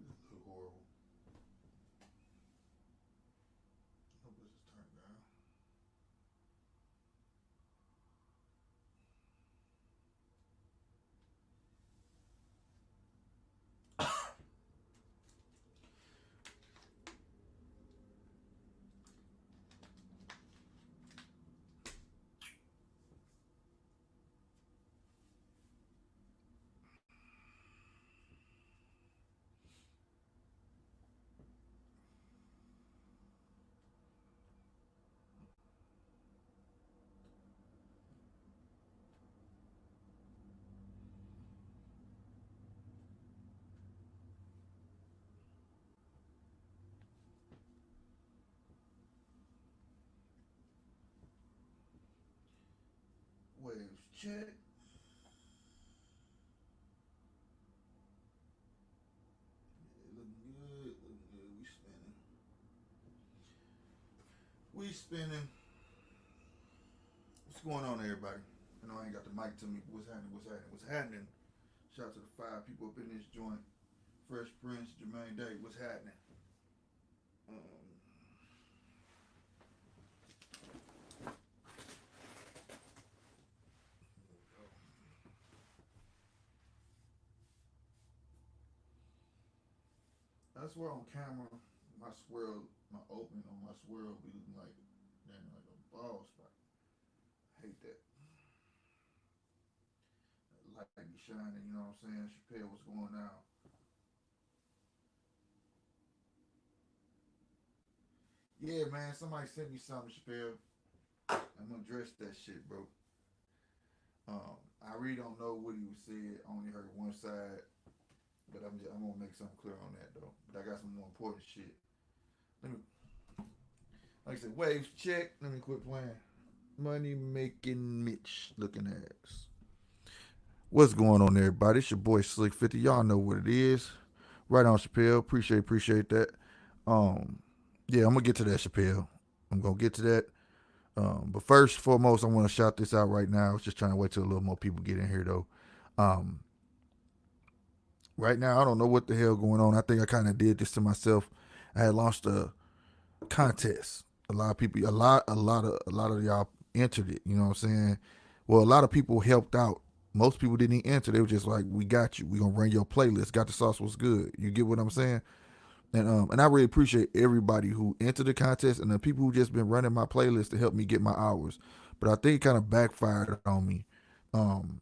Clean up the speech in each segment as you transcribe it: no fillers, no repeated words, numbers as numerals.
This look horrible. Hope this is turned down. Waves check. Yeah, looking good. Looking good. We spinning. We spinning. What's going on, everybody? I know I ain't got the mic to me. What's happening? What's happening? What's happening? Shout out to the 5 people up in this joint. Fresh Prince, Jermaine Day. What's happening? Um, I swear on camera, my swirl, my opening on my swirl be looking like, damn, like a ball spot. I hate that. That light be shining, you know what I'm saying? Chappelle, what's going on? Yeah, man, somebody sent me something, Chappelle. I'm gonna address that shit, bro. I really don't know what he was said. I only heard one side, but I'm gonna make something clear on that though. But I got some more important shit. Let me, like I said, waves check. Let me quit playing. Money making Mitch looking ass. What's going on, everybody? It's your boy SLK50. Y'all know what it is. Right on, Chappelle. Appreciate that. Um, yeah, I'm gonna get to that, Chappelle. I'm gonna get to that. But first, foremost, I want to shout this out right now. I was just trying to wait till a little more people get in here, though. Um, right now, I don't know what the hell going on. I think I kind of did this to myself. I had launched a contest. A lot of people, a lot of y'all entered it. You know what I'm saying? Well, a lot of people helped out. Most people didn't even enter. They were just like, "We got you. We gonna run your playlist. Got the sauce. Was good." You get what I'm saying? And I really appreciate everybody who entered the contest and the people who just been running my playlist to help me get my hours. But I think it kind of backfired on me. Um,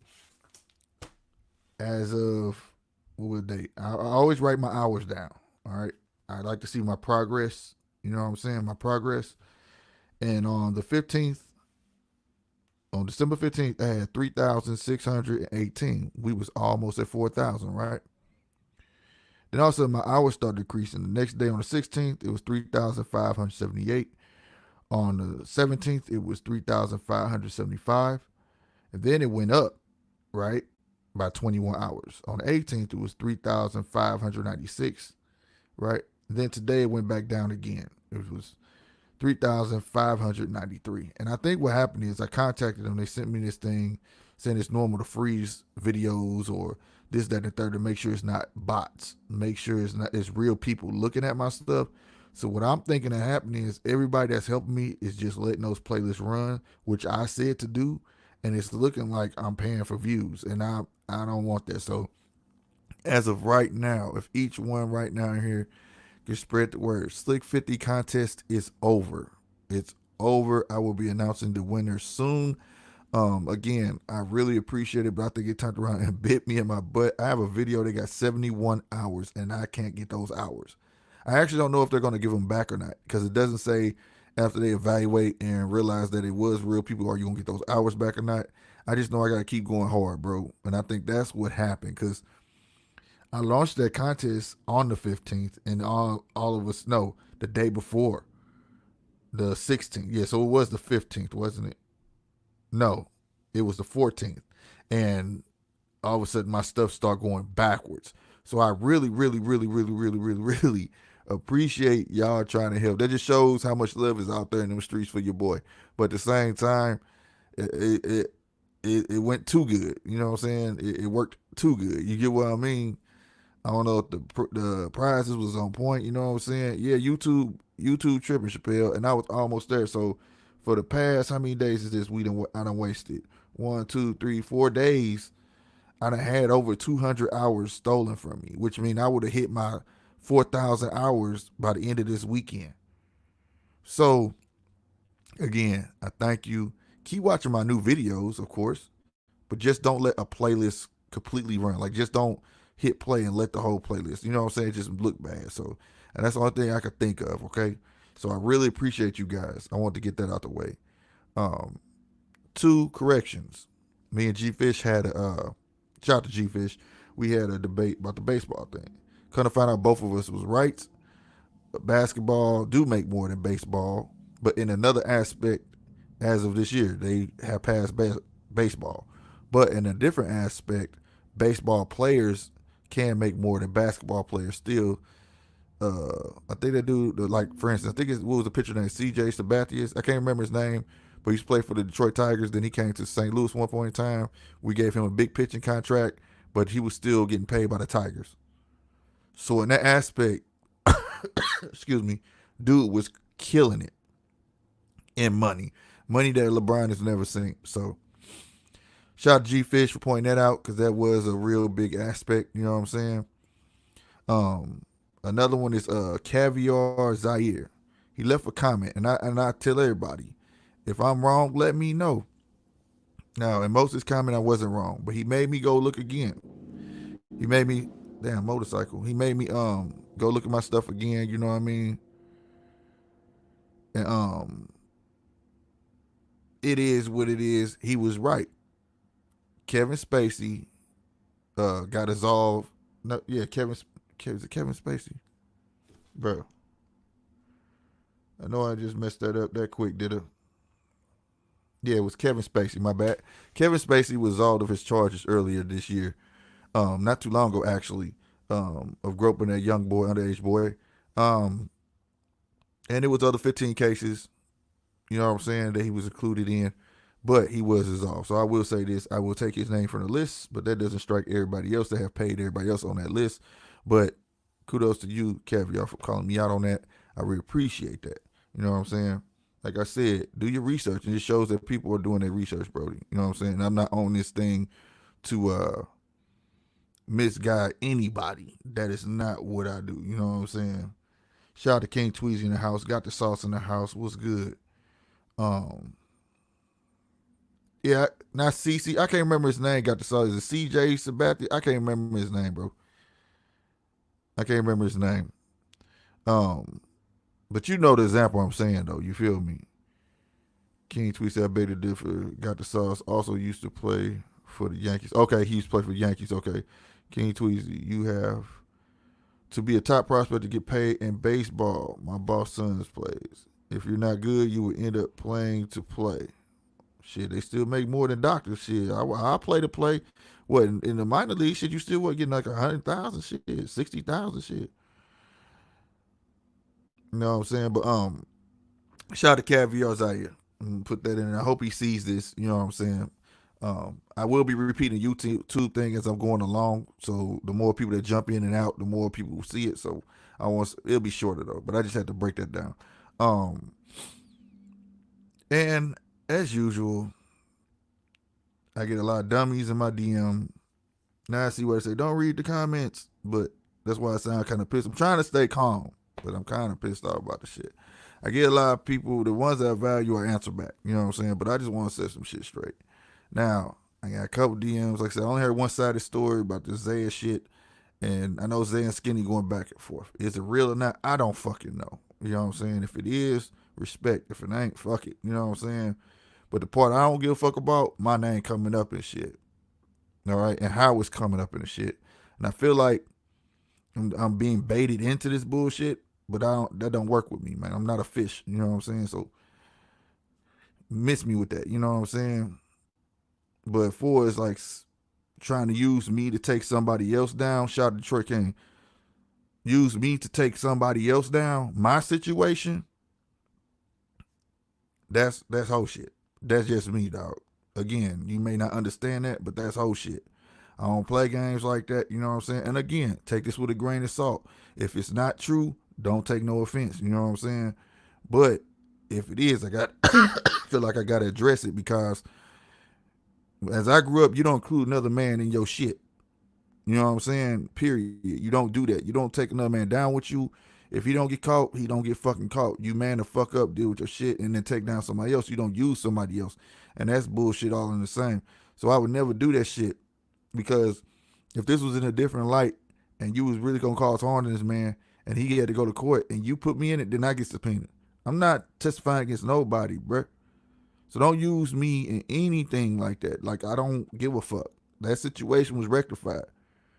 as of what was the date? I always write my hours down. All right. I like to see my progress. You know what I'm saying? My progress. And on the 15th, on December 15th, I had 3,618. We was almost at 4,000, right? Then also my hours started decreasing. The next day on the 16th, it was 3,578. On the 17th, it was 3,575. And then it went up, right, by 21 hours. On the 18th, it was 3,596, right? And then today it went back down again. It was 3,593. And I think what happened is I contacted them. They sent me this thing saying it's normal to freeze videos or this, that, and the third to make sure it's not bots. Make sure it's real people looking at my stuff. So what I'm thinking that happening is everybody that's helping me is just letting those playlists run, which I said to do, and it's looking like I'm paying for views, and I don't want that. So as of right now, if each one right now here can spread the word, SLK50 contest is over. It's over. I will be announcing the winner soon. Again, I really appreciate it, but I think it turned around and bit me in my butt. I have a video that got 71 hours, and I can't get those hours. I actually don't know if they're going to give them back or not because it doesn't say after they evaluate and realize that it was real people, are you going to get those hours back or not? I just know I got to keep going hard, bro. And I think that's what happened because I launched that contest on the 15th, and all of us know the day before, the 16th. Yeah, so it was the 15th, wasn't it? No, it was the 14th. And all of a sudden my stuff started going backwards. So I really appreciate y'all trying to help. That just shows how much love is out there in them streets for your boy. But at the same time, it went too good. You know what I'm saying? It worked too good. You get what I mean? I don't know if the prizes was on point. You know what I'm saying? Yeah, YouTube tripping, Chappelle, and I was almost there. So for the past, how many days is this? I done wasted 1, 2, 3, 4 days. I done had over 200 hours stolen from me, which means I would have hit my 4,000 hours by the end of this weekend. So again, I thank you. Keep watching my new videos, of course, but just don't let a playlist completely run. Like, just don't hit play and let the whole playlist, you know what I'm saying, just look bad. So, and that's the only thing I could think of, okay? So I really appreciate you guys. I want to get that out the way. Um, Two corrections. Me and G Fish had shout out to G Fish. We had a debate about the baseball thing. Kind of find out both of us was right. Basketball do make more than baseball, but in another aspect, as of this year, they have passed baseball. But in a different aspect, baseball players can make more than basketball players still. I think they do, like, for instance, I think what was the pitcher named CJ Sabathius? I can't remember his name, but he used to play for the Detroit Tigers. Then he came to St. Louis one point in time. We gave him a big pitching contract, but he was still getting paid by the Tigers. So in that aspect, excuse me, dude was killing it in money that LeBron has never seen. So shout out to G Fish for pointing that out, because that was a real big aspect. You know what I'm saying? Um, Another one is Caviar Zaire. He left a comment, and I tell everybody, if I'm wrong, let me know. Now, in most of his comment, I wasn't wrong, but he made me go look again. He made me, damn motorcycle. He made me go look at my stuff again. You know what I mean? And it is what it is. He was right. Kevin Spacey got absolved. No, yeah, is it Kevin Spacey? Bro, I know I just messed that up that quick, did I? Yeah, it was Kevin Spacey, my bad. Kevin Spacey was absolved of his charges earlier this year. Not too long ago, actually, of groping that young boy, underage boy. Um, and it was other 15 cases, you know what I'm saying, that he was included in, but he was absolved. So I will say this, I will take his name from the list, but that doesn't strike everybody else that have paid everybody else on that list. But kudos to you, Caviar, for calling me out on that. I really appreciate that. You know what I'm saying? Like I said, do your research, and it shows that people are doing their research, Brody. You know what I'm saying? And I'm not on this thing to misguide anybody. That is not what I do. You know what I'm saying? Shout out to King Tweezy in the house. Got the sauce in the house. What's good? Um, yeah, not CC. I can't remember his name. Got the sauce. Is it CJ Sabathia? I can't remember his name, bro. I can't remember his name. Um, but you know the example I'm saying, though. You feel me? King Tweezy, I beta differ. Got the sauce. Also used to play for the Yankees. Okay, he used to play for the Yankees. Okay. King Tweezy, you have to be a top prospect to get paid in baseball. My boss sons plays. If you're not good, you will end up playing to play. Shit, they still make more than doctors. Shit, I play to play. What, in the minor league? Shit, you still what, getting like 100,000? Shit, 60,000? Shit. You know what I'm saying? But shout out to Caviar Zaire. Put that in. I hope he sees this. You know what I'm saying? I will be repeating the YouTube thing as I'm going along. So the more people that jump in and out, the more people will see it. So it'll be shorter though. But I just had to break that down. Um, and as usual, I get a lot of dummies in my DM. Now I see what I say. Don't read the comments, but that's why I sound kind of pissed. I'm trying to stay calm, but I'm kind of pissed off about the shit. I get a lot of people, the ones that I value, I answer back. You know what I'm saying? But I just want to set some shit straight. Now, I got a couple DMs. Like I said, I only heard one sided story about the Zaya shit. And I know Zay and Skinny going back and forth. Is it real or not? I don't fucking know. You know what I'm saying? If it is, respect. If it ain't, fuck it. You know what I'm saying? But the part I don't give a fuck about, my name coming up and shit. All right? And how it's coming up and shit. And I feel like I'm being baited into this bullshit, but that don't work with me, man. I'm not a fish. You know what I'm saying? So miss me with that. You know what I'm saying? But for it's like trying to use me to take somebody else down, shout out to Troy King. Use me to take somebody else down, my situation, that's whole shit. That's just me, dog. Again, you may not understand that, but that's whole shit. I don't play games like that. You know what I'm saying? And again, take this with a grain of salt. If it's not true, don't take no offense. You know what I'm saying? But if it is, I got feel like I gotta address it because as I grew up, you don't include another man in your shit. You know what I'm saying? Period. You don't do that. You don't take another man down with you. If he don't get caught, he don't get fucking caught. You man to fuck up, deal with your shit, and then take down somebody else. You don't use somebody else. And that's bullshit all in the same. So I would never do that shit. Because if this was in a different light and you was really gonna cause harm to this man and he had to go to court and you put me in it, then I get subpoenaed. I'm not testifying against nobody, bruh. So don't use me in anything like that. Like, I don't give a fuck. That situation was rectified.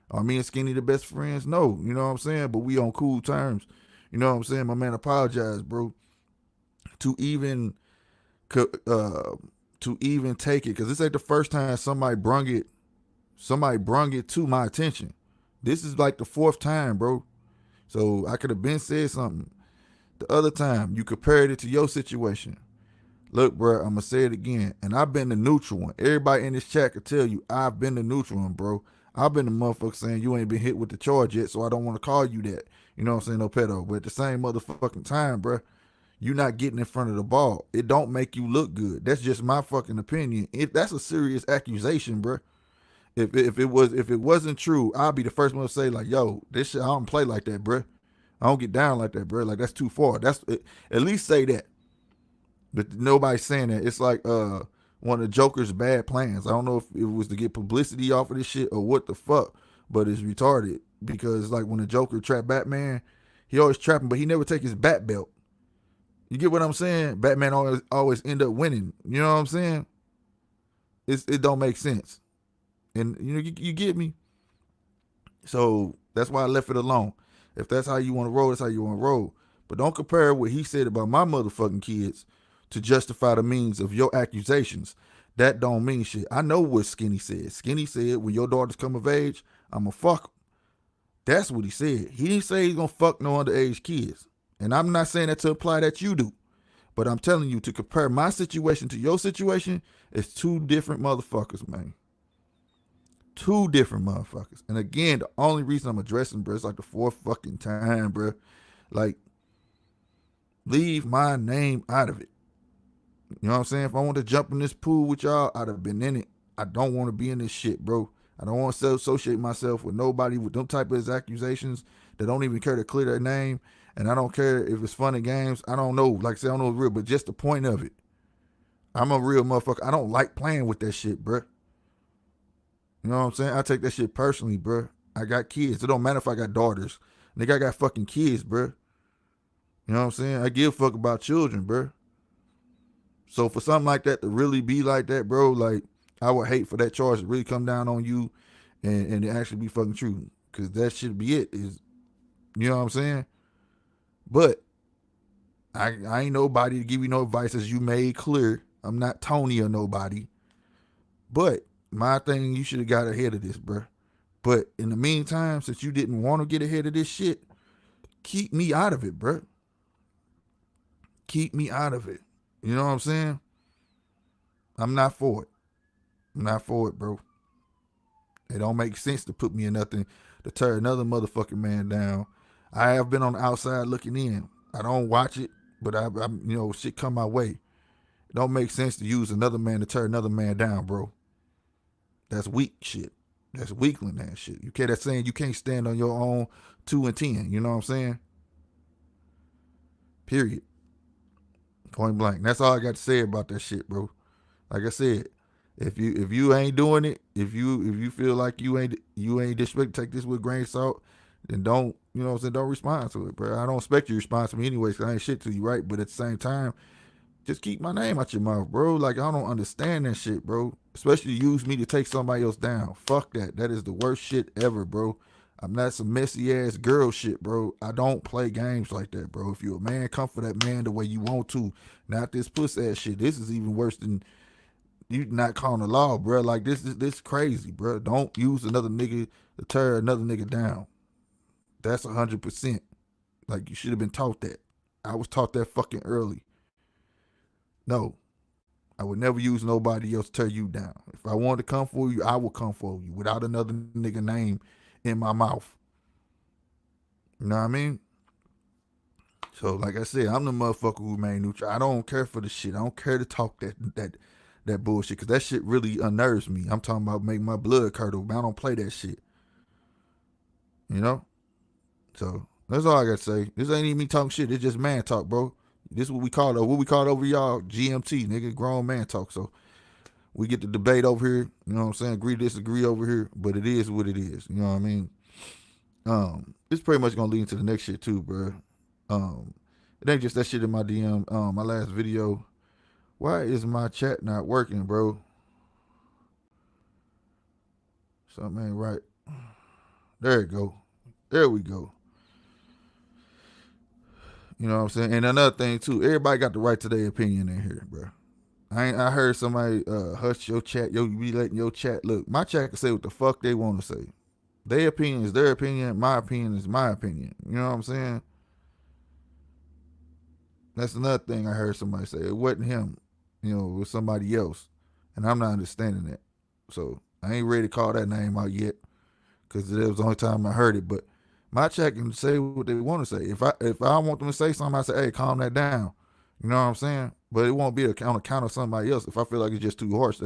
Are me and Skinny the best friends? No, you know what I'm saying? But we on cool terms. You know what I'm saying? My man apologized, bro. To even take it, because this ain't the first time somebody brung it to my attention. This is like the fourth time, bro. So I could have been said something. The other time, you compared it to your situation. Look, bro, I'm going to say it again. And I've been the neutral one. Everybody in this chat could tell you I've been the neutral one, bro. I've been the motherfucker saying you ain't been hit with the charge yet, so I don't want to call you that. You know what I'm saying? No pedo. But at the same motherfucking time, bro, you not getting in front of the ball. It don't make you look good. That's just my fucking opinion. That's a serious accusation, bro. If it wasn't true, I'll be the first one to say, like, yo, this shit, I don't play like that, bro. I don't get down like that, bro. Like, that's too far. At least say that. But nobody's saying that. It's like one of the Joker's bad plans. I don't know if it was to get publicity off of this shit or what the fuck, but it's retarded because like when the Joker trapped Batman, he always trap him, but he never take his bat belt. You get what I'm saying? Batman always end up winning. You know what I'm saying? It don't make sense. And you know you get me? So that's why I left it alone. If that's how you want to roll, that's how you want to roll. But don't compare what he said about my motherfucking kids to justify the means of your accusations. That don't mean shit. I know what Skinny said. Skinny said, when your daughters come of age, I'ma fuck them. That's what he said. He didn't say he's gonna fuck no underage kids. And I'm not saying that to imply that you do. But I'm telling you, to compare my situation to your situation, it's two different motherfuckers, man. Two different motherfuckers. And again, the only reason I'm addressing, bro, it's like the fourth fucking time, bro. Like, leave my name out of it. You know what I'm saying? If I want to jump in this pool with y'all, I'd have been in it. I don't want to be in this shit, bro. I don't want to associate myself with nobody with them type of accusations that don't even care to clear their name. And I don't care if it's fun and games. I don't know. Like I said, I don't know it's real, but just the point of it. I'm a real motherfucker. I don't like playing with that shit, bro. You know what I'm saying? I take that shit personally, bro. I got kids. It don't matter if I got daughters. Nigga, I got fucking kids, bro. You know what I'm saying? I give a fuck about children, bro. So for something like that to really be like that, bro, like, I would hate for that charge to really come down on you and it actually be fucking true. Because that should be it. Is, you know what I'm saying? But I ain't nobody to give you no advice, as you made clear. I'm not Tony or nobody. But my thing, you should have got ahead of this, bro. But in the meantime, since you didn't want to get ahead of this shit, keep me out of it, bro. Keep me out of it. You know what I'm saying? I'm not for it. I'm not for it, bro. It don't make sense to put me in nothing to tear another motherfucking man down. I have been on the outside looking in. I don't watch it, but I you know, shit come my way. It don't make sense to use another man to tear another man down, bro. That's weak shit. That's weakling that shit. You can't. That's saying you can't stand on your own 2 and 10. You know what I'm saying? Period. Point blank. That's all I got to say about that shit, bro. Like I said, if you ain't doing it, if you feel like you ain't disrespect, take this with a grain of salt, then don't, you know what I'm saying, don't respond to it, bro. I don't expect you to respond to me anyways, because I ain't shit to you, right? But at the same time, just keep my name out your mouth, bro. Like, I don't understand that shit, bro. Especially use me to take somebody else down. Fuck that. That is the worst shit ever, bro. I'm not some messy ass girl shit, bro. I don't play games like that, bro. If you a man, come for that man the way you want to. Not this puss ass shit. This is even worse than you not calling the law, bro. Like, this crazy, bro. Don't use another nigga to tear another nigga down. That's 100%. Like, you should have been taught that. I was taught that fucking early. No. I would never use nobody else to tear you down. If I wanted to come for you, I will come for you without another nigga name in my mouth. You know what I mean? So, like I said, I'm the motherfucker who remain neutral. I don't care for the shit. I don't care to talk that bullshit, because that shit really unnerves me. I'm talking about making my blood curdle. I don't play that shit. You know? So that's all I gotta say. This ain't even me talking shit. It's just man talk, bro. This is what we call it. What we call it over y'all, GMT, nigga, grown man talk. So we get the debate over here. You know what I'm saying? Agree, disagree over here. But it is what it is. You know what I mean? It's pretty much gonna lead into the next shit too, bro. It ain't just that shit in my DM. My last video. Why is my chat not working, bro? Something ain't right. There it go. There we go. You know what I'm saying? And another thing too, everybody got the right to their opinion in here, bro. I heard somebody hush your chat, you be letting your chat. Look, my chat can say what the fuck they want to say. Their opinion is their opinion. My opinion is my opinion. You know what I'm saying? That's another thing I heard somebody say. It wasn't him. You know, it was somebody else. And I'm not understanding that. So I ain't ready to call that name out yet, because it was the only time I heard it. But my chat can say what they want to say. If I want them to say something, I say, hey, calm that down. You know what I'm saying? But it won't be on account of somebody else. If I feel like it's just too harsh,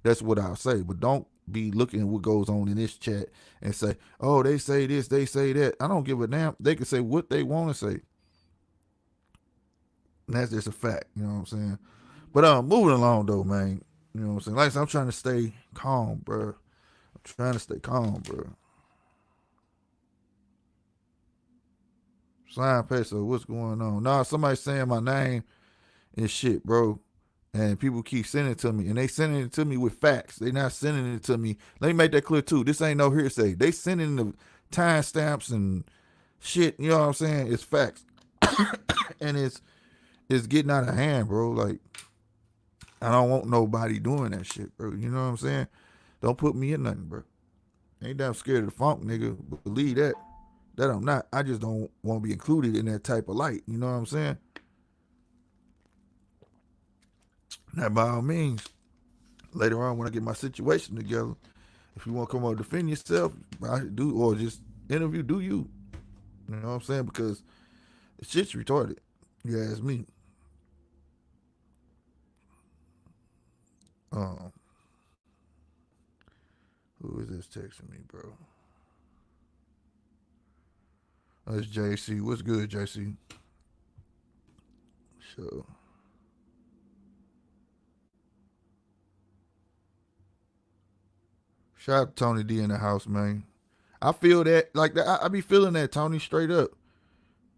that's what I'll say. But don't be looking at what goes on in this chat and say, oh, they say this, they say that. I don't give a damn. They can say what they want to say. And that's just a fact. You know what I'm saying? But moving along though, man. You know what I'm saying? Like I said, I'm trying to stay calm, bro. I'm trying to stay calm, bro. Slime Peso, what's going on? Nah, somebody saying my name and shit, bro. And people keep sending it to me. And they sending it to me with facts. They not sending it to me. Let me make that clear too. This ain't no hearsay. They sending the timestamps and shit. You know what I'm saying? It's facts. And it's getting out of hand, bro. Like, I don't want nobody doing that shit, bro. You know what I'm saying? Don't put me in nothing, bro. Ain't damn scared of the funk, nigga. But believe that. That I'm not. I just don't want to be included in that type of light. You know what I'm saying? Now, by all means, later on when I get my situation together, if you want to come out and defend yourself, I do, or just interview, do you. You know what I'm saying? Because the shit's retarded. You ask me. Who is this texting me, bro? That's JC. What's good, JC? So, shout out to Tony D in the house, man. I feel that, like that. I be feeling that, Tony, straight up.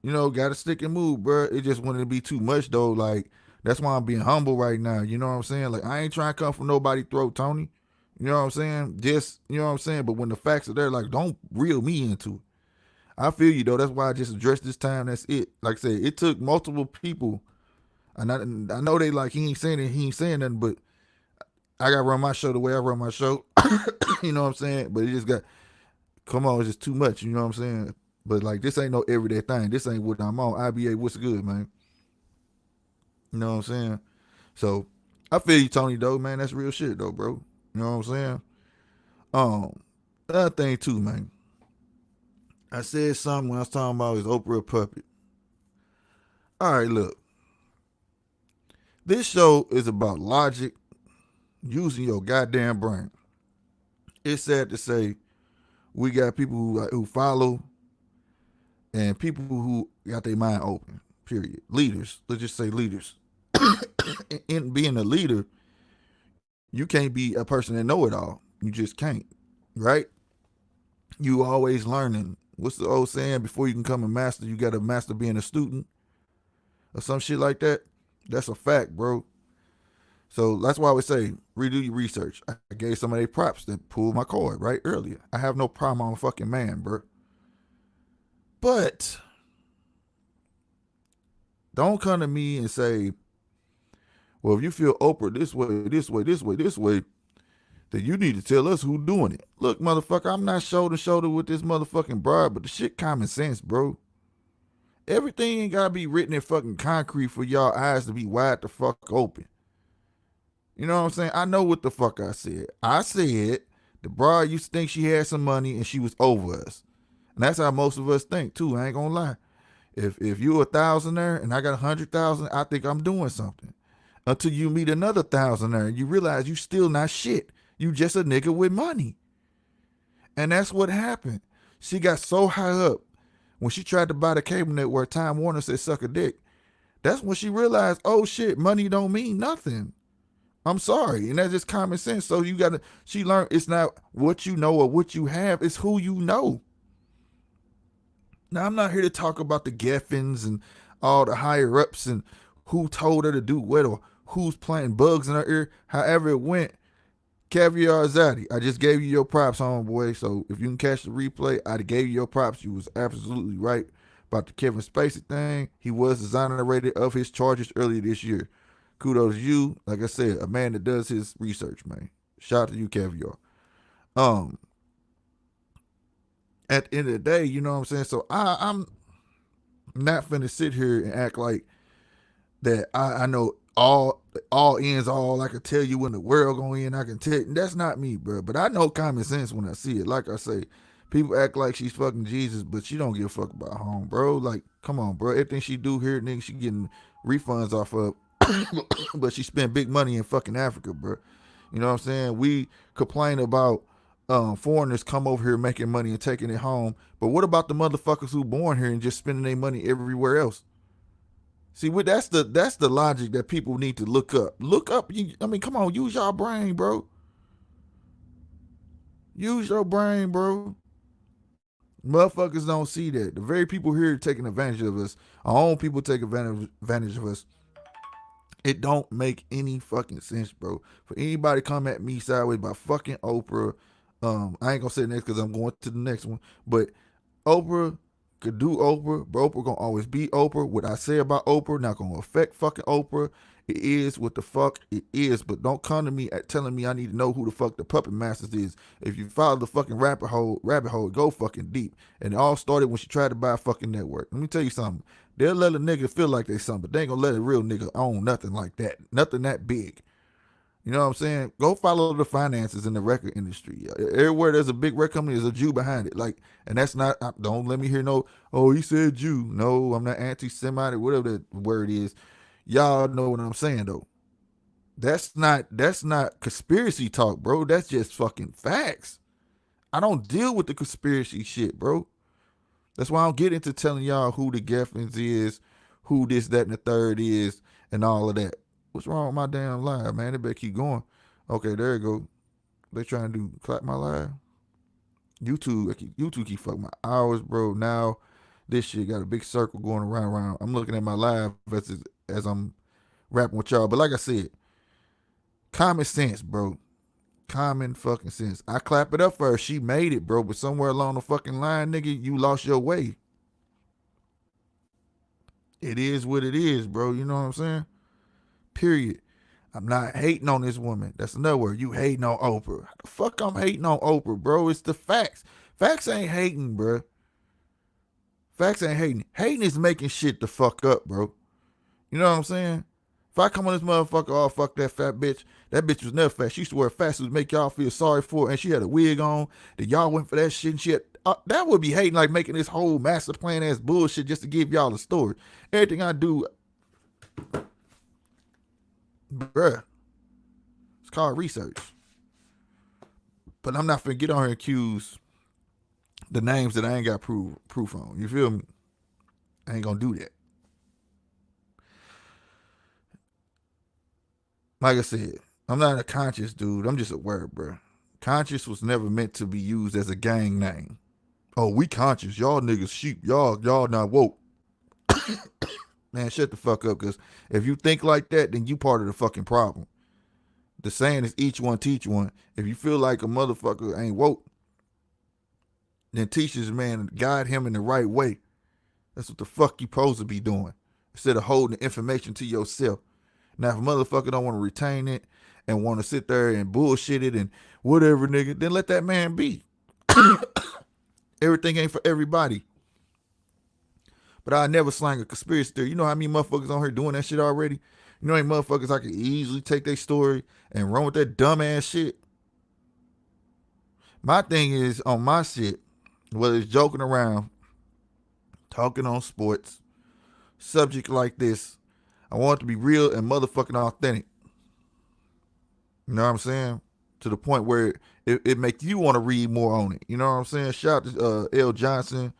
You know, got to stick and move, bro. It just wanted to be too much, though. Like, that's why I'm being humble right now. You know what I'm saying? Like, I ain't trying to come from nobody's throat, Tony. You know what I'm saying? Just, you know what I'm saying? But when the facts are there, like, don't reel me into it. I feel you, though. That's why I just addressed this time. That's it. Like I said, it took multiple people. And I know they like, he ain't saying nothing, but I got to run my show the way I run my show. You know what I'm saying? But it just got, come on, it's just too much. You know what I'm saying? But like, this ain't no everyday thing. This ain't what I'm on. IBA, what's good, man? You know what I'm saying? So I feel you, Tony, though, man. That's real shit, though, bro. You know what I'm saying? Another thing too, man. I said something when I was talking about his Oprah puppet. All right, look. This show is about logic, using your goddamn brain. It's sad to say we got people who follow and people who got their mind open. Period. Leaders. Let's just say leaders. In being a leader, you can't be a person that know it all. You just can't. Right? You always learning. What's the old saying? Before you can become a master, you got to master being a student or some shit like that. That's a fact, bro. So that's why I would say, redo your research. I gave some of their props that pulled my card right earlier. I have no problem. I'm a fucking man, bro. But don't come to me and say, well, if you feel Oprah this way, this way, this way, this way, then you need to tell us who's doing it. Look, motherfucker, I'm not shoulder to shoulder with this motherfucking broad, but the shit common sense, bro. Everything ain't gotta be written in fucking concrete for y'all eyes to be wide the fuck open. You know what I'm saying? I know what the fuck I said. I said the broad used to think she had some money and she was over us. And that's how most of us think too. I ain't gonna lie. If you a thousandaire and I got 100,000, I think I'm doing something. Until you meet another thousandaire and you realize you still not shit. You just a nigga with money. And that's what happened. She got so high up when she tried to buy the cable network. Time Warner said suck a dick. That's when she realized, oh shit, money don't mean nothing. I'm sorry. And that's just common sense. So she learned it's not what you know or what you have, it's who you know. Now, I'm not here to talk about the Geffins and all the higher ups and who told her to do what or who's planting bugs in her ear. However it went, Caviar Zaddy, I just gave you your props, homeboy. So if you can catch the replay, I gave you your props. You was absolutely right about the Kevin Spacey thing. He was exonerated of his charges earlier this year. Kudos to you. Like I said, a man that does his research, man. Shout out to you, Caviar. At the end of the day, you know what I'm saying? So I'm not finna sit here and act like that I know all ends all. I can tell you when the world gonna end. I can tell that's not me, bro. But I know common sense when I see it. Like I say, people act like she's fucking Jesus, but she don't give a fuck about home, bro. Like, come on, bro. Everything she do here, nigga, she getting refunds off of, but she spent big money in fucking Africa, bro. You know what I'm saying? We complain about foreigners come over here making money and taking it home, but what about the motherfuckers who born here and just spending their money everywhere else? See, that's the logic that people need to look up. Look up. I mean, come on, use your brain, bro. Use your brain, bro. Motherfuckers don't see that. The very people here taking advantage of us, our own people take advantage of us. It don't make any fucking sense, bro. For anybody come at me sideways by fucking Oprah, I ain't gonna say next because I'm going to the next one. But Oprah could do Oprah, but Oprah gonna always be Oprah. What I say about Oprah not gonna affect fucking Oprah. It is what the fuck it is. But don't come to me at telling me I need to know who the fuck the puppet masters is. If you follow the fucking rabbit hole, go fucking deep. And it all started when she tried to buy a fucking network. Let me tell you something. They'll let a nigga feel like they something, but they ain't gonna let a real nigga own nothing like that. Nothing that big. You know what I'm saying? Go follow the finances in the record industry. Everywhere there's a big record company, there's a Jew behind it. Like, and that's not, don't let me hear no, oh, he said Jew. No, I'm not anti-Semitic, whatever that word is. Y'all know what I'm saying though. That's not conspiracy talk, bro. That's just fucking facts. I don't deal with the conspiracy shit, bro. That's why I don't get into telling y'all who the Geffins is, who this, that, and the third is, and all of that. What's wrong with my damn live, man? They better keep going. Okay, there you go. They trying to clap my live. YouTube keep fucking my hours, bro. Now this shit got a big circle going around. I'm looking at my live as I'm rapping with y'all. But like I said, common sense, bro. Common fucking sense. I clap it up for her. She made it, bro. But somewhere along the fucking line, nigga, you lost your way. It is what it is, bro. You know what I'm saying? Period. I'm not hating on this woman. That's another word. You hating on Oprah. How the fuck I'm hating on Oprah, bro? It's the facts. Facts ain't hating, bro. Facts ain't hating. Hating is making shit the fuck up, bro. You know what I'm saying? If I come on this motherfucker, oh, fuck that fat bitch. That bitch was never fat. She used to wear fat suits to make y'all feel sorry for her, and she had a wig on. That y'all went for that shit and shit. That would be hating, like making this whole master plan ass bullshit just to give y'all a story. Everything I do, bruh, it's called research. But I'm not finna get on here and accuse the names that I ain't got proof on. You feel me? I ain't gonna do that. Like I said, I'm not a conscious dude. I'm just a word, bro. Conscious was never meant to be used as a gang name. Oh, we conscious. Y'all niggas sheep. Y'all not woke. Man, shut the fuck up, because if you think like that, then you part of the fucking problem. The saying is each one teach one. If you feel like a motherfucker ain't woke, then teach this man, guide him in the right way. That's what the fuck you supposed to be doing, instead of holding the information to yourself. Now, if a motherfucker don't want to retain it and want to sit there and bullshit it and whatever, nigga, then let that man be. Everything ain't for everybody. But I never slang a conspiracy theory. You know how many motherfuckers on here doing that shit already? You know, ain't motherfuckers I could easily take their story and run with that dumbass shit. My thing is on my shit, whether it's joking around, talking on sports, subject like this, I want it to be real and motherfucking authentic. You know what I'm saying? To the point where it make you want to read more on it. You know what I'm saying? Shout out to L. Johnson,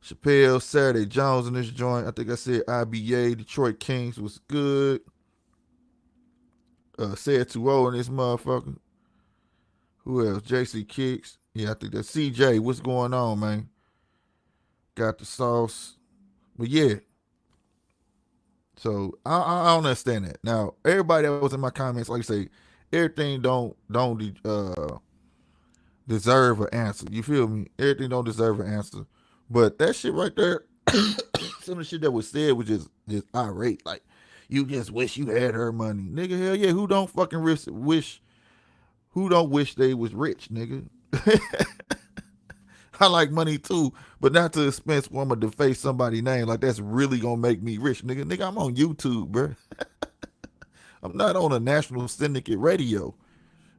Chappelle, Saturday Jones in this joint. I think I said IBA, Detroit Kings was good. Said 2-0 in this motherfucker. Who else? JC Kicks. Yeah, I think that's CJ. What's going on, man? Got the sauce. But yeah. So I don't understand that. Now, everybody that was in my comments, like I say, everything don't deserve an answer. You feel me? Everything don't deserve an answer. But that shit right there, some of the shit that was said was just irate. Like, you just wish you had her money. Nigga, hell yeah, who don't fucking wish they was rich, nigga? I like money too, but not to the expense where I'm gonna deface somebody's name. Like, that's really gonna make me rich, nigga. Nigga, I'm on YouTube, bro. I'm not on a national syndicate radio.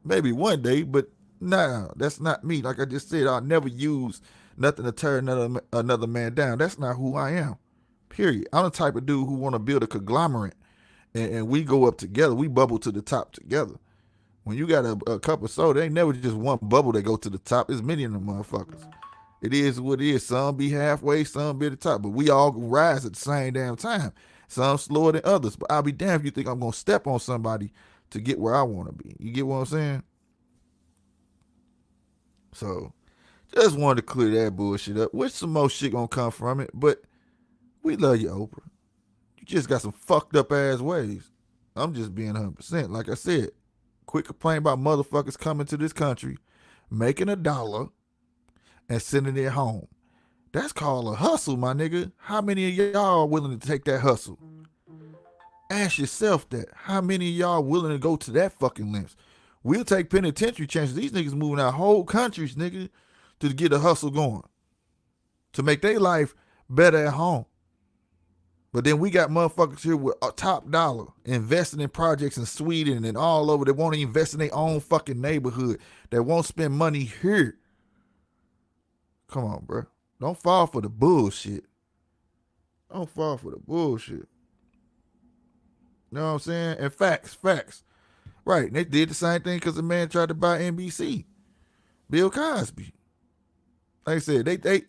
Maybe one day, but nah, that's not me. Like I just said, I'll never use nothing to tear another man down. That's not who I am. Period. I'm the type of dude who want to build a conglomerate, and we go up together. We bubble to the top together. When you got a cup of soda, ain't never just one bubble that go to the top. There's many of them motherfuckers. It is what it is. Some be halfway, some be at the top. But we all rise at the same damn time. Some slower than others. But I'll be damned if you think I'm going to step on somebody to get where I want to be. You get what I'm saying? So, just wanted to clear that bullshit up. Which some more shit going to come from it. But we love you, Oprah. You just got some fucked up ass ways. I'm just being 100%. Like I said, quit complaining about motherfuckers coming to this country, making $1, and sending it home. That's called a hustle, my nigga. How many of y'all are willing to take that hustle? Ask yourself that. How many of y'all willing to go to that fucking lengths? We'll take penitentiary chances. These niggas moving out whole countries, nigga, to get a hustle going, to make their life better at home. But then we got motherfuckers here with a top dollar investing in projects in Sweden and all over. They won't invest in their own fucking neighborhood. They won't spend money here. Come on, bro. Don't fall for the bullshit. Don't fall for the bullshit. You know what I'm saying? And facts. Right. They did the same thing because the man tried to buy NBC. Bill Cosby. Like I said,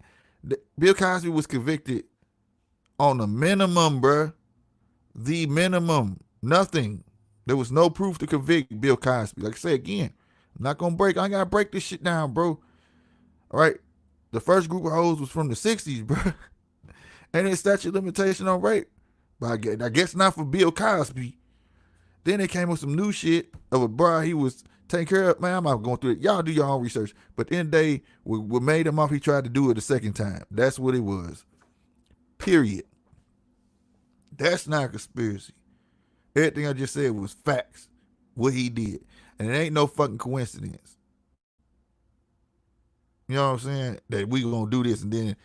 Bill Cosby was convicted on the minimum, bruh. The minimum. Nothing. There was no proof to convict Bill Cosby. Like I said again, I'm not going to I ain't got to break this shit down, bro. All right. The first group of hoes was from the 60s, bro. And it's statute limitation on rape. But I guess not for Bill Cosby. Then they came with some new shit of a bra he was taking care of. Man, I'm not going through it. Y'all do your own research. But at the end of the day, what made him off, he tried to do it a second time. That's what it was. Period. That's not a conspiracy. Everything I just said was facts. What he did. And it ain't no fucking coincidence. You know what I'm saying? That we gonna do this and then,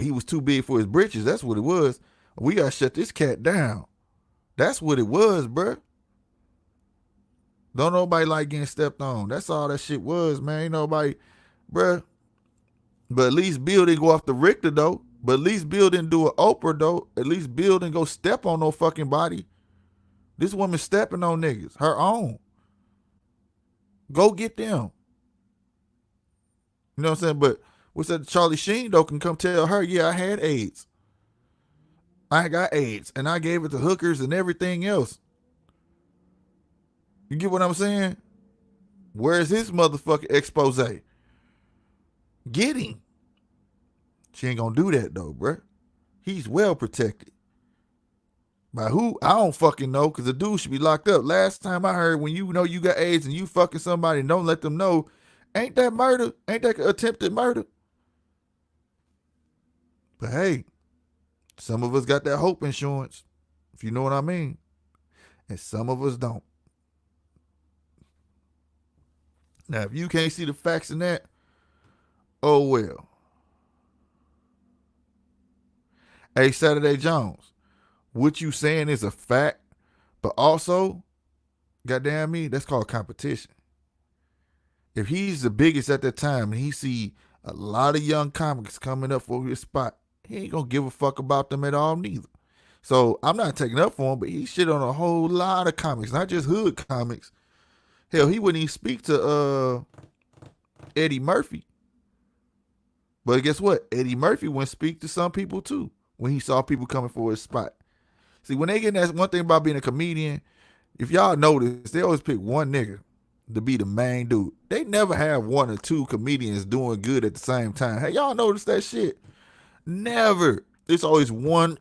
he was too big for his britches. That's what it was. We gotta shut this cat down. That's what it was, bruh. Don't nobody like getting stepped on. That's all that shit was, man. Ain't nobody, bruh. But at least Bill didn't go off the Richter, though. But at least Bill didn't do an Oprah, though. At least Bill didn't go step on no fucking body. This woman stepping on niggas. Her own. Go get them. You know what I'm saying? But what's that? Charlie Sheen, though, can come tell her, yeah, I had AIDS. I got AIDS. And I gave it to hookers and everything else. You get what I'm saying? Where's his motherfucking expose? Get him. She ain't gonna do that, though, bruh. He's well protected. By who? I don't fucking know, because the dude should be locked up. Last time I heard, when you know you got AIDS and you fucking somebody and don't let them know, ain't that murder? Ain't that attempted murder? But hey, some of us got that hope insurance, if you know what I mean. And some of us don't. Now, if you can't see the facts in that, oh well. Hey, Saturday Jones, what you saying is a fact, But also, goddamn me, that's called competition. If he's the biggest at that time and he see a lot of young comics coming up for his spot, he ain't gonna give a fuck about them at all neither. So I'm not taking up for him, but he shit on a whole lot of comics, not just hood comics. Hell, he wouldn't even speak to Eddie Murphy. But guess what? Eddie Murphy wouldn't speak to some people too when he saw people coming for his spot. See, when they get that one thing about being a comedian, if y'all notice, they always pick one nigga to be the main dude. They never have one or two comedians doing good at the same time. Hey, y'all notice that shit? Never. It's always one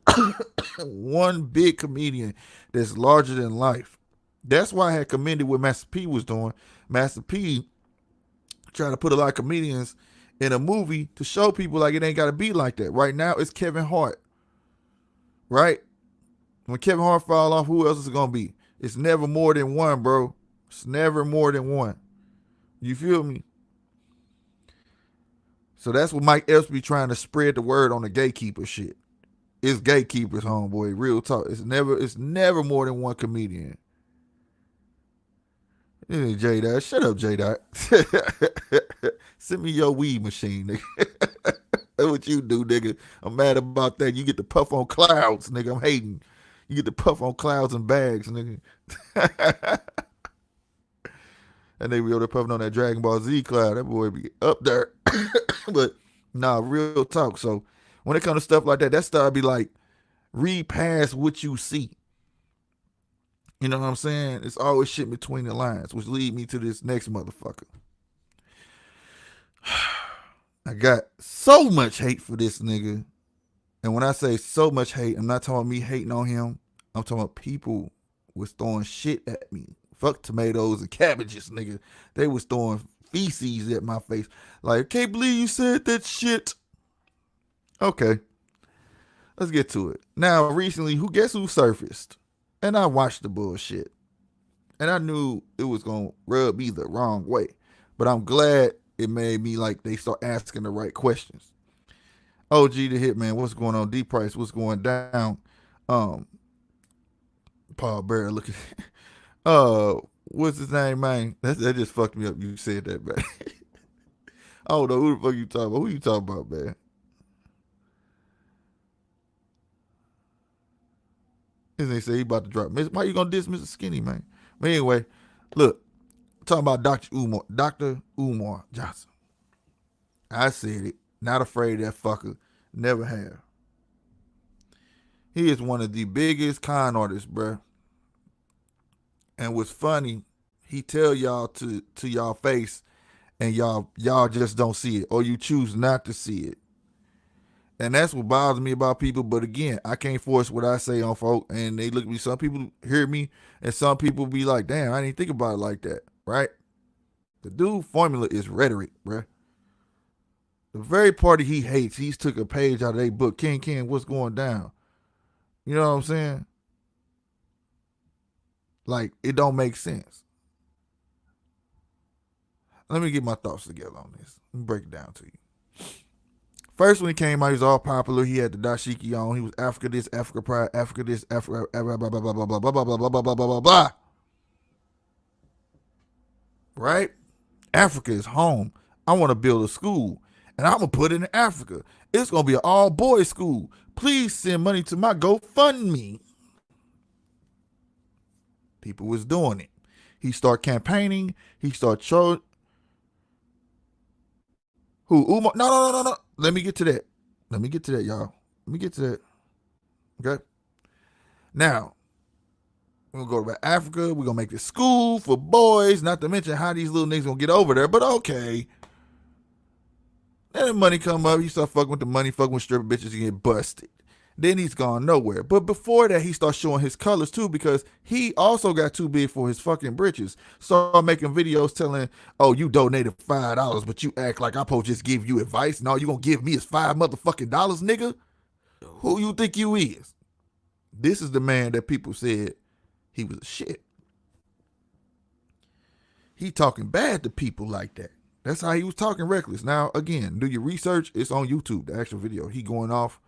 one big comedian that's larger than life. That's why I had commended what Master P was doing. Master P trying to put a lot of comedians in a movie to show people like it ain't got to be like that. Right now, it's Kevin Hart. Right? When Kevin Hart fall off, who else is it going to be? It's never more than one, bro. It's never more than one. You feel me? So that's what Mike Epps be trying to spread the word on the gatekeeper shit. It's gatekeepers, homeboy. Real talk. It's never more than one comedian. Hey, J-Dot. Shut up, J-Dot. Send me your weed machine, nigga. That's what you do, nigga. I'm mad about that. You get to puff on clouds, nigga. I'm hating. You get to puff on clouds and bags, nigga. And they be over there puffing on that Dragon Ball Z cloud. That boy be up there. But nah, real talk. So when it comes to stuff like that, that stuff be like, read past what you see. You know what I'm saying? It's always shit between the lines, which lead me to this next motherfucker. I got so much hate for this nigga. And when I say so much hate, I'm not talking about me hating on him. I'm talking about people was throwing shit at me. Fuck tomatoes and cabbages, nigga. They was throwing feces at my face. Like, I can't believe you said that shit. Okay. Let's get to it. Now, recently, guess who surfaced? And I watched the bullshit. And I knew it was going to rub me the wrong way. But I'm glad it made me like they start asking the right questions. OG the Hitman, what's going on? D Price, what's going down? Paul Bear, look at what's his name, man? That just fucked me up. You said that, man. I don't know who the fuck you talking about. Who you talking about, man? His name say he about to drop. Why you gonna diss Mr. Skinny, man? But anyway, look, talking about Dr. Umar Johnson. I said it. Not afraid of that fucker. Never have. He is one of the biggest con artists, bruh. And what's funny, he tell y'all to y'all face, and y'all just don't see it, or you choose not to see it. And that's what bothers me about people. But again, I can't force what I say on folk. And they look at me. Some people hear me, and some people be like, damn, I didn't think about it like that. Right? The dude formula is rhetoric, bruh. The very party he hates, he's took a page out of their book. Ken, what's going down? You know what I'm saying? Like, it don't make sense. Let me get my thoughts together on this. Let me break it down to you. First, when he came out, he was all popular. He had the dashiki on. He was Africa this, Africa pride, Africa this, Africa, blah, blah, blah, blah, blah, blah, blah, blah, blah, blah, blah, blah, blah, blah. Right? Africa is home. I want to build a school, and I'm going to put it in Africa. It's going to be an all-boys school. Please send money to my GoFundMe. People was doing it. He started campaigning. He started showing. Who? Umar? No. Let me get to that. Y'all. Let me get to that. Okay? Now, we're going to go to Africa. We're going to make this school for boys, not to mention how these little niggas going to get over there, but okay. Then the money come up. He start fucking with the money, fucking with stripper bitches, and get busted. Then he's gone nowhere. But before that, he starts showing his colors too, because he also got too big for his fucking britches. Started making videos telling, oh, you donated $5, but you act like I'm supposed to just give you advice. No, you gonna give me is $5 motherfucking dollars, nigga? Who you think you is? This is the man that people said he was a shit. He talking bad to people like that. That's how he was talking reckless. Now, again, do your research. It's on YouTube, the actual video. He going off.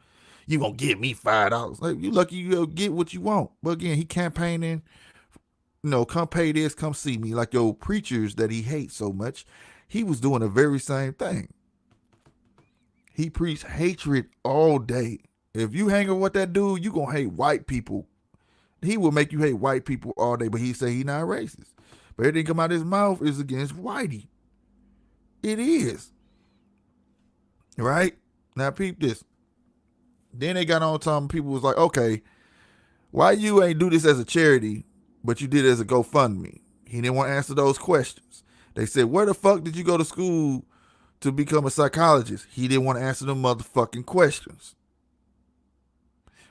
you gonna give me $5. Like, you lucky you get what you want. But again, he campaigning, come pay this, come see me. Like your preachers that he hates so much, he was doing the very same thing. He preached hatred all day. If you hanging with that dude, you gonna hate white people. He will make you hate white people all day, but he say he not racist. But everything come out of his mouth is against whitey. It is. Right? Now peep this. Then they got on time, people was like, okay, why you ain't do this as a charity, but you did it as a GoFundMe? He didn't want to answer those questions. They said, where the fuck did you go to school to become a psychologist? He didn't want to answer them motherfucking questions.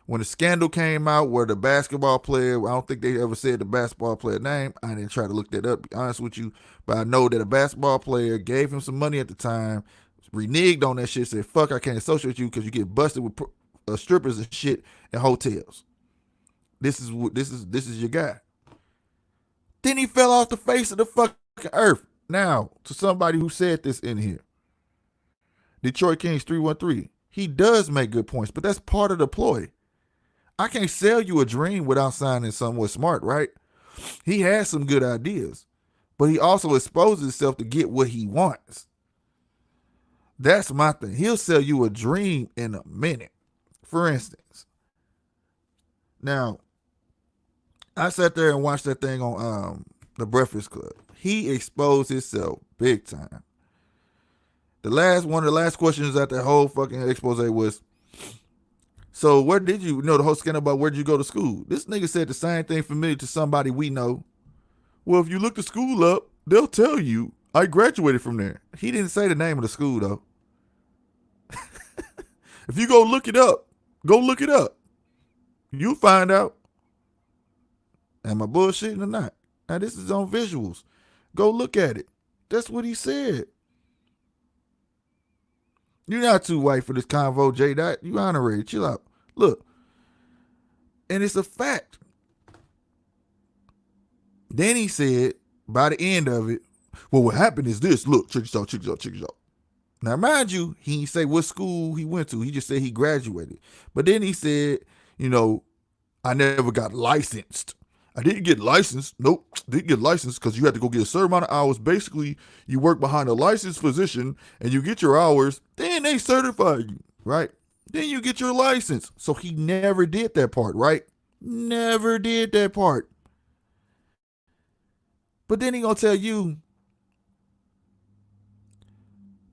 When the scandal came out where the basketball player, I don't think they ever said the basketball player name. I didn't try to look that up, to be honest with you. But I know that a basketball player gave him some money at the time, reneged on that shit, said, fuck, I can't associate with you because you get busted with strippers and shit in hotels. This is your guy. Then he fell off the face of the fucking earth. Now, to somebody who said this in here, Detroit Kings 313, he does make good points, but that's part of the ploy. I can't sell you a dream without sounding somewhat smart, right? He has some good ideas, but he also exposes himself to get what he wants. That's my thing. He'll sell you a dream in a minute. For instance, now, I sat there and watched that thing on The Breakfast Club. He exposed himself big time. One of the last questions at that whole fucking expose was, so where did you know the whole scandal about where did you go to school? This nigga said the same thing familiar to somebody we know. Well, if you look the school up, they'll tell you I graduated from there. He didn't say the name of the school though. If you go look it up, you'll find out. Am I bullshitting or not? Now this is on visuals. Go look at it. That's what he said. You're not too white for this convo, J. Dot. You honorary. Chill out. Look. And it's a fact. Then he said, by the end of it, well, what happened is this. Look, check this out. Now, mind you, he didn't say what school he went to. He just said he graduated. But then he said, I never got licensed. I didn't get licensed. Nope, didn't get licensed because you had to go get a certain amount of hours. Basically, you work behind a licensed physician and you get your hours. Then they certify you, right? Then you get your license. So he never did that part, right? Never did that part. But then he gonna tell you,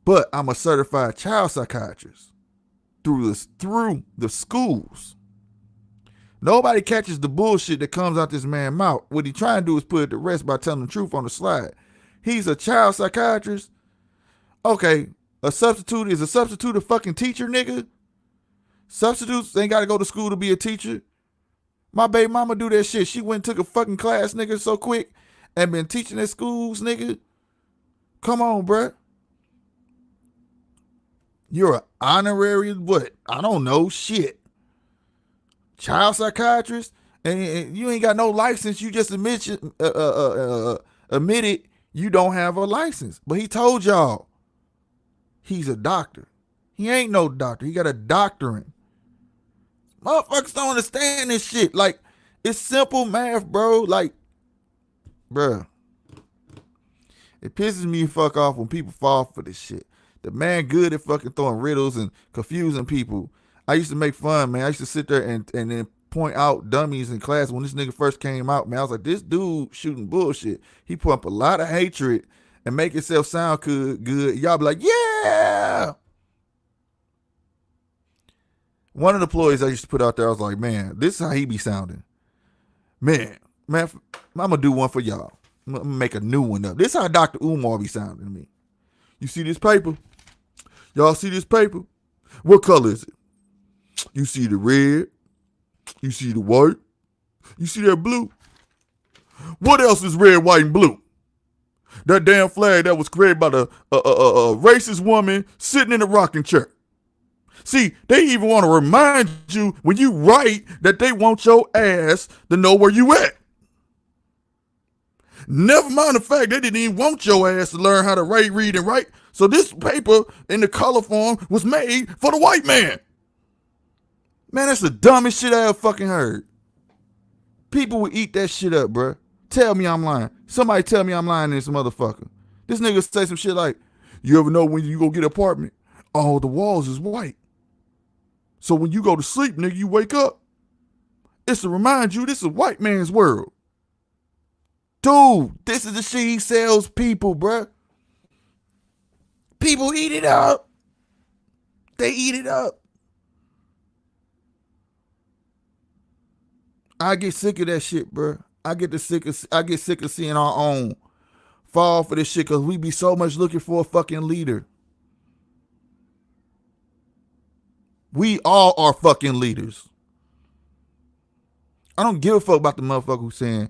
but I'm a certified child psychiatrist through the schools. Nobody catches the bullshit that comes out this man's mouth. What he trying to do is put it to rest by telling the truth on the slide. He's a child psychiatrist. Okay, a substitute is a substitute a fucking teacher, nigga. Substitutes ain't got to go to school to be a teacher. My baby mama do that shit. She went and took a fucking class, nigga, so quick and been teaching at schools, nigga. Come on, bruh. You're an honorary what? I don't know shit. Child psychiatrist, and you ain't got no license. You just admitted you don't have a license. But he told y'all he's a doctor. He ain't no doctor. He got a doctorate. Motherfuckers don't understand this shit. Like, it's simple math, bro. Like, bruh, it pisses me fuck off when people fall for this shit. The man good at fucking throwing riddles and confusing people. I used to make fun, man. I used to sit there and then point out dummies in class. When this nigga first came out, man, I was like, this dude shooting bullshit. He put up a lot of hatred and make himself sound good. Y'all be like, yeah. One of the ploys I used to put out there, I was like, man, this is how he be sounding. Man, I'm going to do one for y'all. I'm going to make a new one up. This is how Dr. Umar be sounding to me. You see this paper? Y'all see this paper? What color is it? You see the red, you see the white, you see that blue. What else is red, white, and blue? That damn flag that was created by the racist woman sitting in a rocking chair. See, they even want to remind you when you write that they want your ass to know where you at. Never mind the fact they didn't even want your ass to learn how to write, read, and write. So this paper in the color form was made for the white man. Man, that's the dumbest shit I ever fucking heard. People would eat that shit up, bro. Tell me I'm lying. Somebody tell me I'm lying in this motherfucker. This nigga say some shit like, you ever know when you go get an apartment, all the walls is white. So when you go to sleep, nigga, you wake up, it's to remind you this is a white man's world. Dude, this is the shit he sells people, bruh. People eat it up. They eat it up. I get sick of that shit, bruh. I get sick of seeing our own fall for this shit because we be so much looking for a fucking leader. We all are fucking leaders. I don't give a fuck about the motherfucker who's saying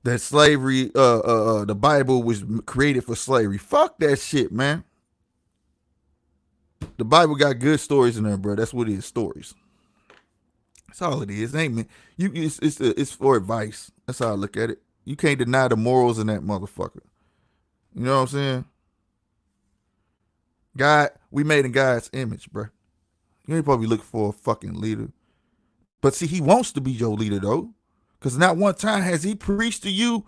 that slavery, the Bible was created for slavery. Fuck that shit, man. The Bible got good stories in there, bro. That's what it is, stories. That's all it is. It ain't me. It's for advice. That's how I look at it. You can't deny the morals in that motherfucker. You know what I'm saying? God, we made in God's image, bro. You ain't probably looking for a fucking leader. But see, he wants to be your leader, though. Because not one time has he preached to you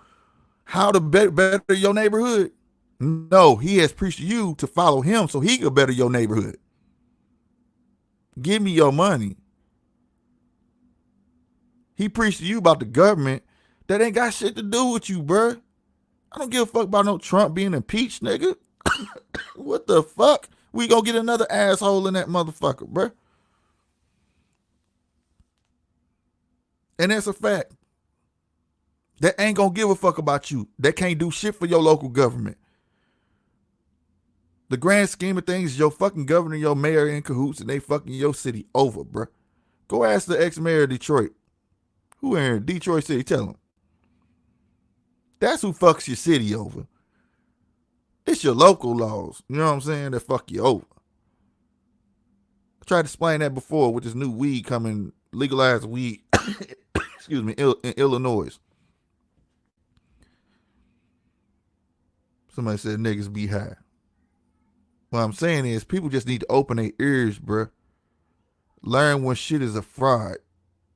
how to better your neighborhood. No, he has preached to you to follow him so he can better your neighborhood. Give me your money. He preached to you about the government that ain't got shit to do with you, bruh. I don't give a fuck about no Trump being impeached, nigga. What the fuck? We gonna get another asshole in that motherfucker, bruh. And that's a fact. That ain't gonna give a fuck about you. That can't do shit for your local government. The grand scheme of things, your fucking governor, your mayor in cahoots, and they fucking your city over, bruh. Go ask the ex-mayor of Detroit. Who in Detroit City? Tell him. That's who fucks your city over. It's your local laws. You know what I'm saying? That fuck you over. I tried to explain that before with this new weed coming, legalized weed, excuse me, in Illinois. Somebody said niggas be high. What I'm saying is people just need to open their ears, bruh. Learn when shit is a fraud.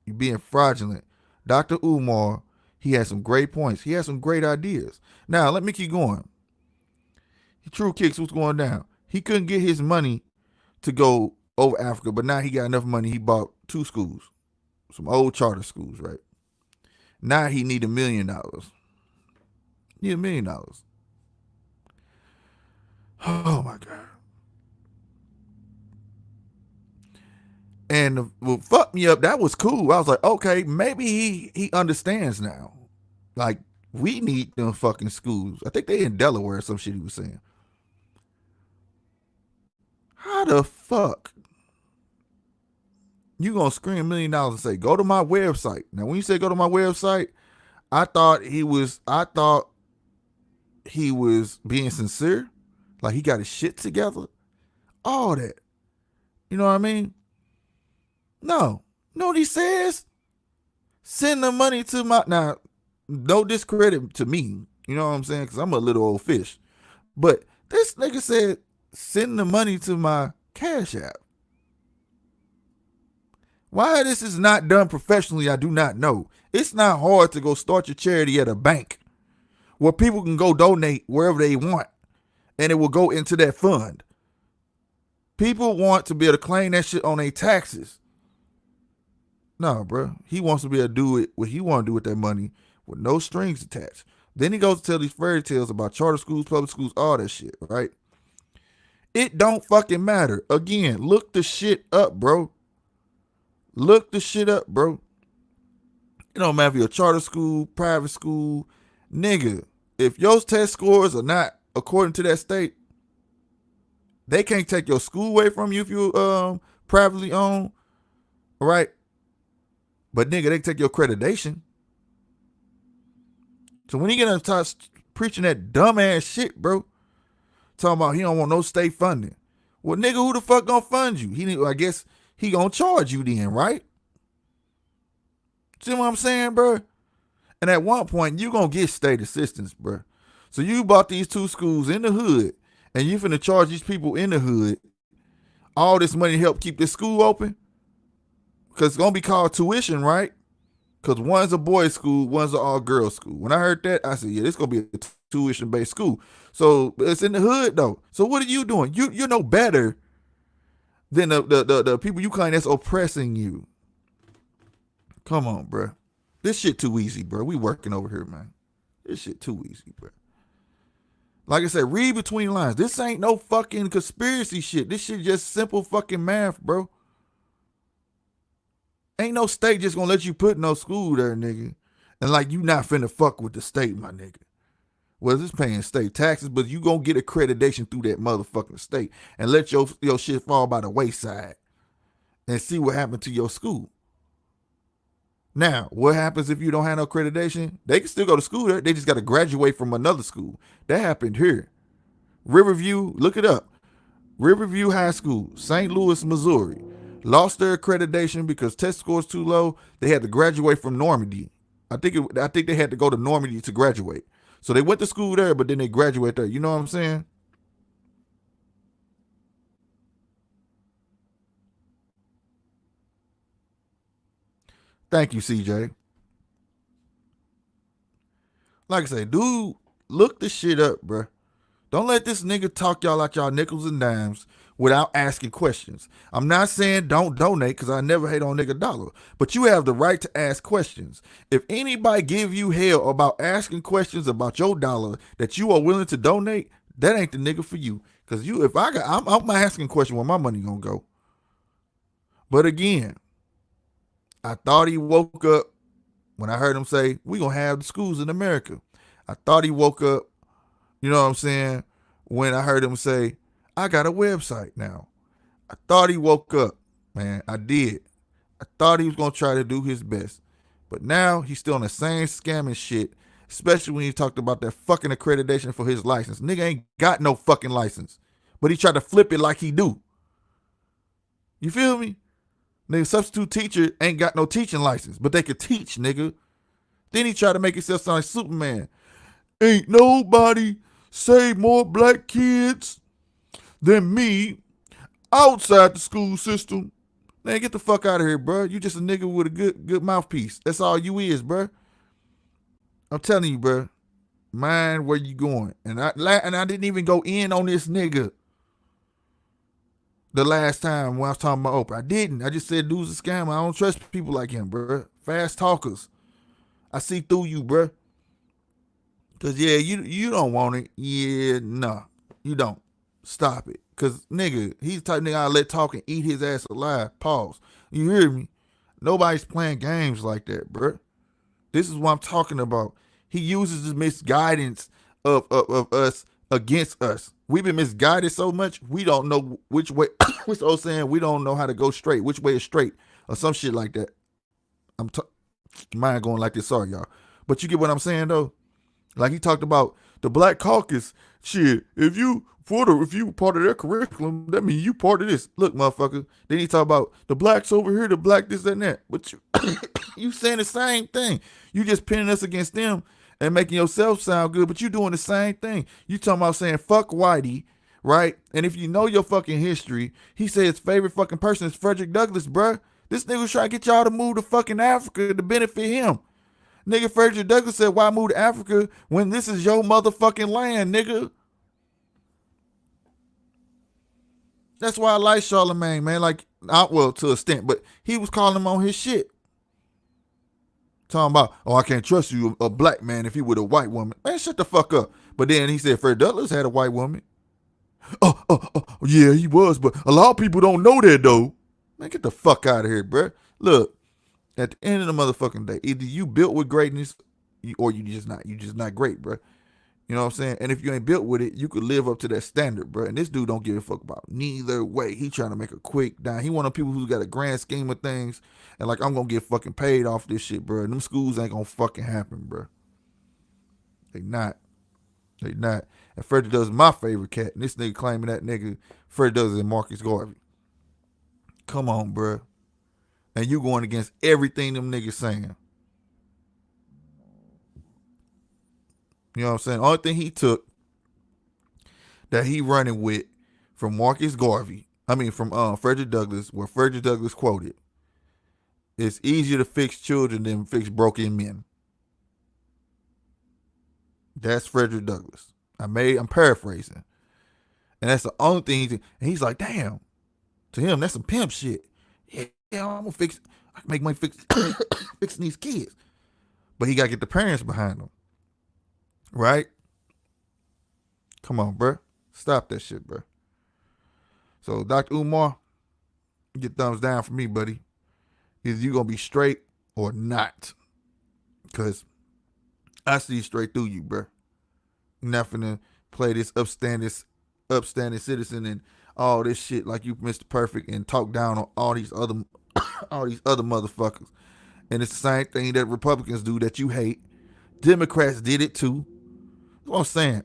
You being fraudulent. Dr. Umar, he had some great points. He had some great ideas. Now, let me keep going. True Kicks, what's going down? He couldn't get his money to go over Africa, but now he got enough money. He bought 2 schools, some old charter schools, right? Now he need $1 million. Need $1 million. Oh my God. And what fucked me up, that was cool. I was like, okay, maybe he understands now. Like, we need them fucking schools. I think they in Delaware or some shit he was saying. How the fuck you gonna scream $1 million and say, go to my website? Now, when you say go to my website, I thought he was being sincere. Like he got his shit together. All that. You know what I mean? No. You know what he says? Send the money to my... Now, no discredit to me. You know what I'm saying? Because I'm a little old fish. But this nigga said, send the money to my Cash App. Why this is not done professionally, I do not know. It's not hard to go start your charity at a bank where people can go donate wherever they want. And it will go into that fund. People want to be able to claim that shit on their taxes. No, bro. He wants to be able to do it what he want to do with that money with no strings attached. Then he goes to tell these fairy tales about charter schools, public schools, all that shit, right? It don't fucking matter. Again, look the shit up, bro. Look the shit up, bro. It don't matter if you're a charter school, private school. Nigga, if your test scores are not according to that state, they can't take your school away from you if you privately owned, right? But nigga, they can take your accreditation. So when he get up and preaching that dumbass shit, bro, talking about he don't want no state funding. Well, nigga, who the fuck gonna fund you? I guess he gonna charge you then, right? See what I'm saying, bro? And at one point, you gonna get state assistance, bro. So you bought these 2 schools in the hood, and you finna charge these people in the hood all this money to help keep this school open? Because it's going to be called tuition, right? Because one's a boys' school, one's an all-girls school. When I heard that, I said, yeah, this going to be a tuition-based school. So it's in the hood, though. So what are you doing? You're no better than the people you claim that's oppressing you. Come on, bro. This shit too easy, bro. We working over here, man. This shit too easy, bro. Like I said, read between lines. This ain't no fucking conspiracy shit. This shit just simple fucking math, bro. Ain't no state just gonna let you put no school there, nigga. And like you not finna fuck with the state, my nigga. Well, it's paying state taxes, but you gonna get accreditation through that motherfucking state and let your shit fall by the wayside and see what happened to your school. Now, what happens if you don't have no accreditation? They can still go to school there. They just got to graduate from another school. That happened here. Riverview, look it up. Riverview High School, St. Louis, Missouri. Lost their accreditation because test scores too low. They had to graduate from Normandy. I think they had to go to Normandy to graduate. So they went to school there, but then they graduate there. You know what I'm saying? Thank you, CJ. Like I say, dude, look this shit up, bro. Don't let this nigga talk y'all like y'all nickels and dimes without asking questions. I'm not saying don't donate because I never hate on nigga dollar, but you have the right to ask questions. If anybody give you hell about asking questions about your dollar that you are willing to donate, that ain't the nigga for you. Because I'm asking question where my money gonna go. But again, I thought he woke up when I heard him say, we gonna have the schools in America. I thought he woke up, you know what I'm saying, when I heard him say, I got a website now. I thought he woke up, man. I did. I thought he was gonna try to do his best. But now he's still on the same scamming shit, especially when he talked about that fucking accreditation for his license. Nigga ain't got no fucking license. But he tried to flip it like he do. You feel me? Nigga, substitute teacher ain't got no teaching license, but they could teach, nigga. Then he tried to make himself sound like Superman. Ain't nobody save more black kids than me outside the school system. Man, get the fuck out of here, bro. You just a nigga with a good mouthpiece. That's all you is, bro. I'm telling you, bro. Mind where you going. And I didn't even go in on this nigga the last time when I was talking about Oprah. I didn't. I just said dude's a scammer. I don't trust people like him, bro. Fast talkers. I see through you, bro. Cause yeah, you don't want it. Yeah, no, you don't. Stop it. Cause nigga, he's the type of nigga I let talk and eat his ass alive. Pause. You hear me? Nobody's playing games like that, bro. This is what I'm talking about. He uses this misguidance of us against us. We've been misguided so much, we don't know which way. What's old saying? We don't know how to go straight. Which way is straight, or some shit like that. Mind going like this, sorry y'all. But you get what I'm saying though. Like he talked about the Black Caucus. Shit, if you part of their curriculum, that means you part of this. Look, motherfucker. Then he talk about the blacks over here, the black this and that. But you saying the same thing. You just pinning us against them and making yourself sound good, but you doing the same thing. You talking about saying fuck Whitey, right? And if you know your fucking history, he said his favorite fucking person is Frederick Douglass, bruh. This nigga was trying to get y'all to move to fucking Africa to benefit him. Nigga, Frederick Douglass said, why move to Africa when this is your motherfucking land, nigga? That's why I like Charlemagne, man. Like, well, to a extent, but he was calling him on his shit. Talking about, oh, I can't trust you, a black man, if he with a white woman. Man, shut the fuck up. But then he said Fred Douglass had a white woman. Yeah, he was, but a lot of people don't know that, though. Man, get the fuck out of here, bruh. Look, at the end of the motherfucking day, either you built with greatness or you just not. You just not great, bruh. You know what I'm saying? And if you ain't built with it, you could live up to that standard, bro. And this dude don't give a fuck about neither way. He trying to make a quick dime. He one of the people who's got a grand scheme of things. And like, I'm going to get fucking paid off this shit, bro. And them schools ain't going to fucking happen, bro. They not. They not. And Freddie Does is my favorite cat. And this nigga claiming that nigga Freddie Does is Marcus Garvey. Come on, bro. And you going against everything them niggas saying. You know what I'm saying? Only thing he took that he running with from Marcus Garvey, from Frederick Douglass, where Frederick Douglass quoted, It's easier to fix children than fix broken men. That's Frederick Douglass. I'm paraphrasing. And that's the only thing and he's like, damn. To him, that's some pimp shit. Yeah, I'm gonna fix I can make money fixing these kids. But he gotta get the parents behind him. Right? Come on, bro. Stop that shit, bro. So, Dr. Umar, get thumbs down for me, buddy. Either you gonna be straight or not. Cause I see straight through you, bro. You're not finna play this upstanding citizen and all this shit like you Mr. Perfect and talk down on all these other motherfuckers. And it's the same thing that Republicans do that you hate. Democrats did it too. That's what I'm saying.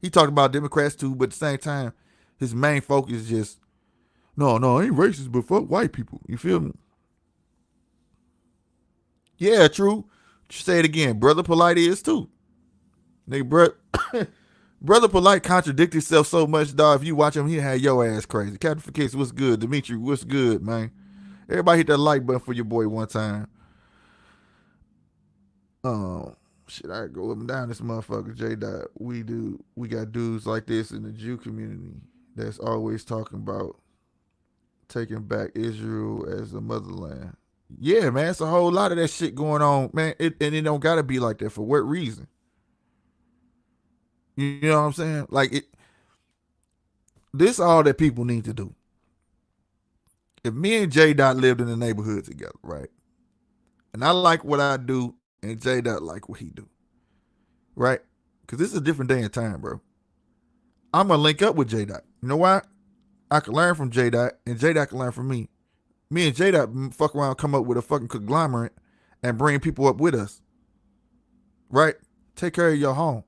He talked about Democrats too, but at the same time, his main focus is just, no, I ain't racist, but fuck white people. You feel me? Yeah, true. Say it again. Brother Polite is too. Nigga, Brother Polite contradicted himself so much, dog. If you watch him, he had your ass crazy. Captain for Kicks, what's good? Dimitri, what's good, man? Everybody hit that like button for your boy one time. Shit, I go up and down this motherfucker, J. Dot. We got dudes like this in the Jew community that's always talking about taking back Israel as a motherland. Yeah, man, it's a whole lot of that shit going on, man. And it don't gotta be like that. For what reason? You know what I'm saying? Like this all that people need to do. If me and J. Dot lived in the neighborhood together, right? And I like what I do, and J. Dot like what he do, right? Because this is a different day and time, bro. I'm gonna link up with J. Dot. You know why? I can learn from J. Dot, and J. Dot can learn from me. Me and J. Dot fuck around, come up with a fucking conglomerate, and bring people up with us, right? Take care of your home.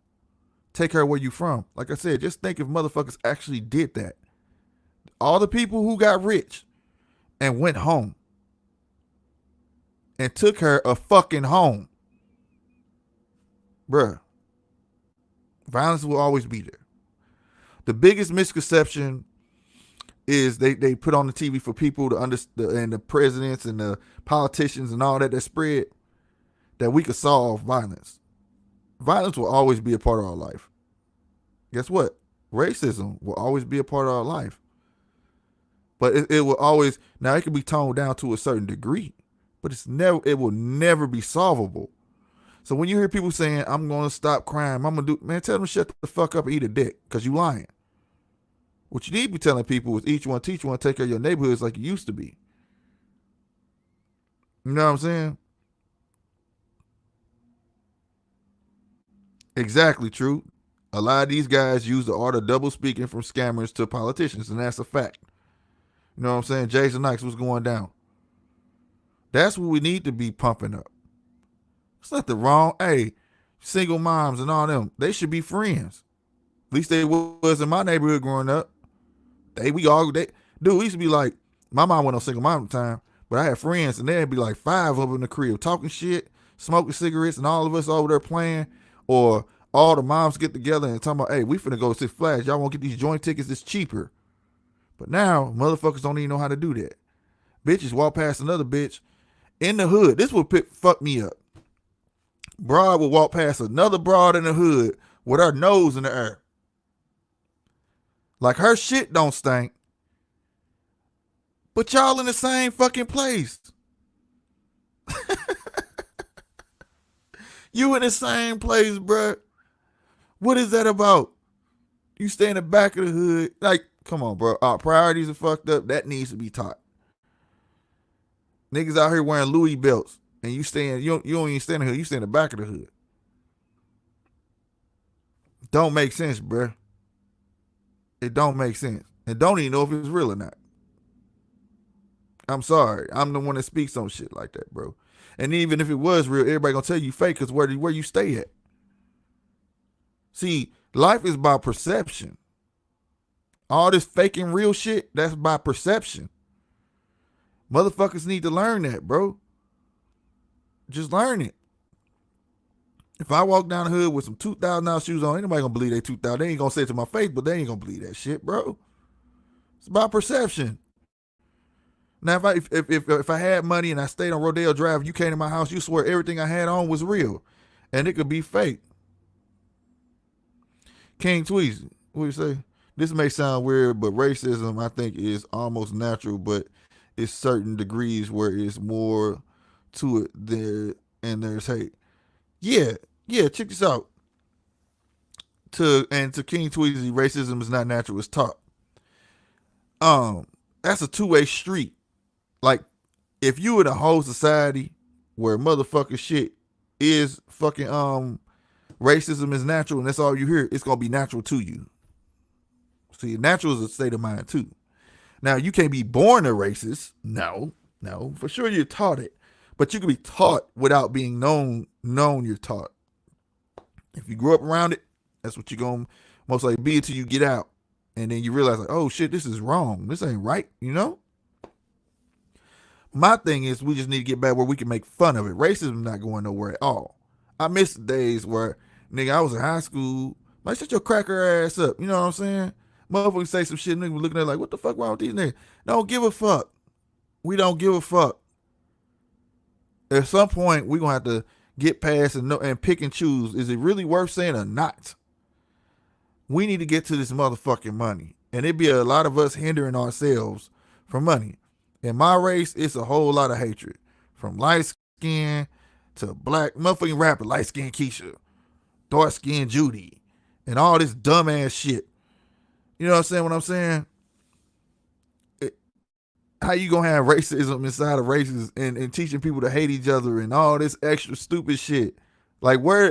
Take care of where you from. Like I said, just think if motherfuckers actually did that. All the people who got rich and went home and took her a fucking home, bruh, violence will always be there. The biggest misconception is they put on the TV for people to understand, and the presidents and the politicians and all that spread, that we could solve violence. Violence will always be a part of our life. Guess what? Racism will always be a part of our life. But it will always, now it can be toned down to a certain degree, but it will never be solvable. So when you hear people saying, I'm going to stop crime, I'm going to do, man, tell them shut the fuck up and eat a dick, because you lying. What you need to be telling people is each one teach one, take care of your neighborhoods like you used to be. You know what I'm saying? Exactly, true. A lot of these guys use the art of double speaking from scammers to politicians, and that's a fact. You know what I'm saying? Jason Nikes, what's going down? That's what we need to be pumping up. It's nothing wrong. Hey, single moms and all them, they should be friends. At least they was in my neighborhood growing up. Dude, we used to be like, my mom wasn't no single mom at the time, but I had friends, and there'd be like 5 of them in the crib talking shit, smoking cigarettes, and all of us over there playing. Or all the moms get together and talking about, hey, we finna go to Six Flags. Y'all want to get these joint tickets? It's cheaper. But now, motherfuckers don't even know how to do that. Bitches walk past another bitch in the hood. This would fuck me up. Broad will walk past another broad in the hood with her nose in the air. Like her shit don't stink. But y'all in the same fucking place. You in the same place, bruh. What is that about? You stay in the back of the hood. Like, come on, bro. Our priorities are fucked up. That needs to be taught. Niggas out here wearing Louis belts, and you don't even stay in the hood. You stay in the back of the hood. Don't make sense, bruh. It don't make sense. And don't even know if it's real or not. I'm sorry. I'm the one that speaks on shit like that, bro. And even if it was real, everybody gonna tell you fake, because where you stay at. See, life is by perception. All this faking real shit, that's by perception. Motherfuckers need to learn that, bro. Just learn it. If I walk down the hood with some $2,000 shoes on, anybody gonna believe they $2,000. They ain't gonna say it to my face, but they ain't gonna believe that shit, bro. It's by perception. Now, if I had money and I stayed on Rodale Drive, you came to my house, you swear everything I had on was real, and it could be fake. King Tweezy, what do you say? This may sound weird, but racism I think is almost natural, but it's certain degrees where it's more to it there and there's hate. Yeah, yeah. Check this out. To King Tweezy, racism is not natural; it's taught. That's a two-way street. Like, if you in a whole society where motherfucker shit is fucking racism is natural and that's all you hear, it's gonna be natural to you. See, natural is a state of mind too. Now, you can't be born a racist. No, no, for sure you're taught it, but you can be taught without being known you're taught. If you grew up around it, that's what you're gonna most likely be until you get out, and then you realize like, oh shit, this is wrong. This ain't right. You know. My thing is, we just need to get back where we can make fun of it. Racism is not going nowhere at all. I miss the days where, nigga, I was in high school. Like, shut your cracker ass up. You know what I'm saying? Motherfuckers say some shit, nigga, we looking at it like, what the fuck wrong with these niggas? Don't give a fuck. We don't give a fuck. At some point, we're going to have to get past and pick and choose. Is it really worth saying or not? We need to get to this motherfucking money. And it'd be a lot of us hindering ourselves from money. In my race, it's a whole lot of hatred. From light skin to black, motherfucking rapper, light skin Keisha, dark skin Judy, and all this dumbass shit. You know what I'm saying? What I'm saying? How you gonna have racism inside of races and teaching people to hate each other and all this extra stupid shit? Like, where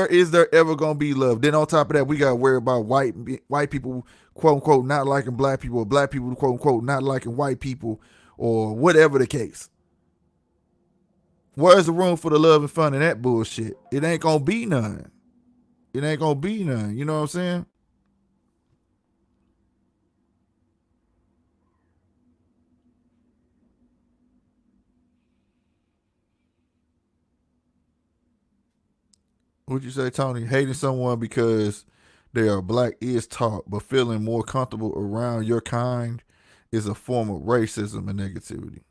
is there ever gonna be love? Then on top of that, we gotta worry about white people, quote unquote, not liking black people, or black people, quote unquote, not liking white people, or whatever the case. Where's the room for the love and fun in that bullshit? It ain't gonna be none. It ain't gonna be none. You know what I'm saying? What'd you say, Tony? Hating someone because they are black is taught, but feeling more comfortable around your kind is a form of racism and negativity.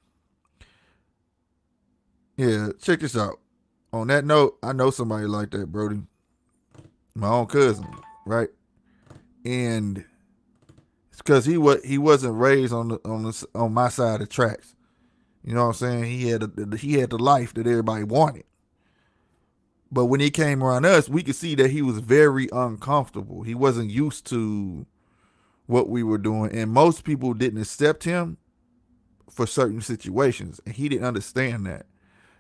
Yeah, check this out. On that note, I know somebody like that, Brody. My own cousin, right? And it's because he wasn't raised on my side of the tracks. You know what I'm saying? He had the life that everybody wanted. But when he came around us, we could see that he was very uncomfortable. He wasn't used to what we were doing, and most people didn't accept him for certain situations, and he didn't understand that.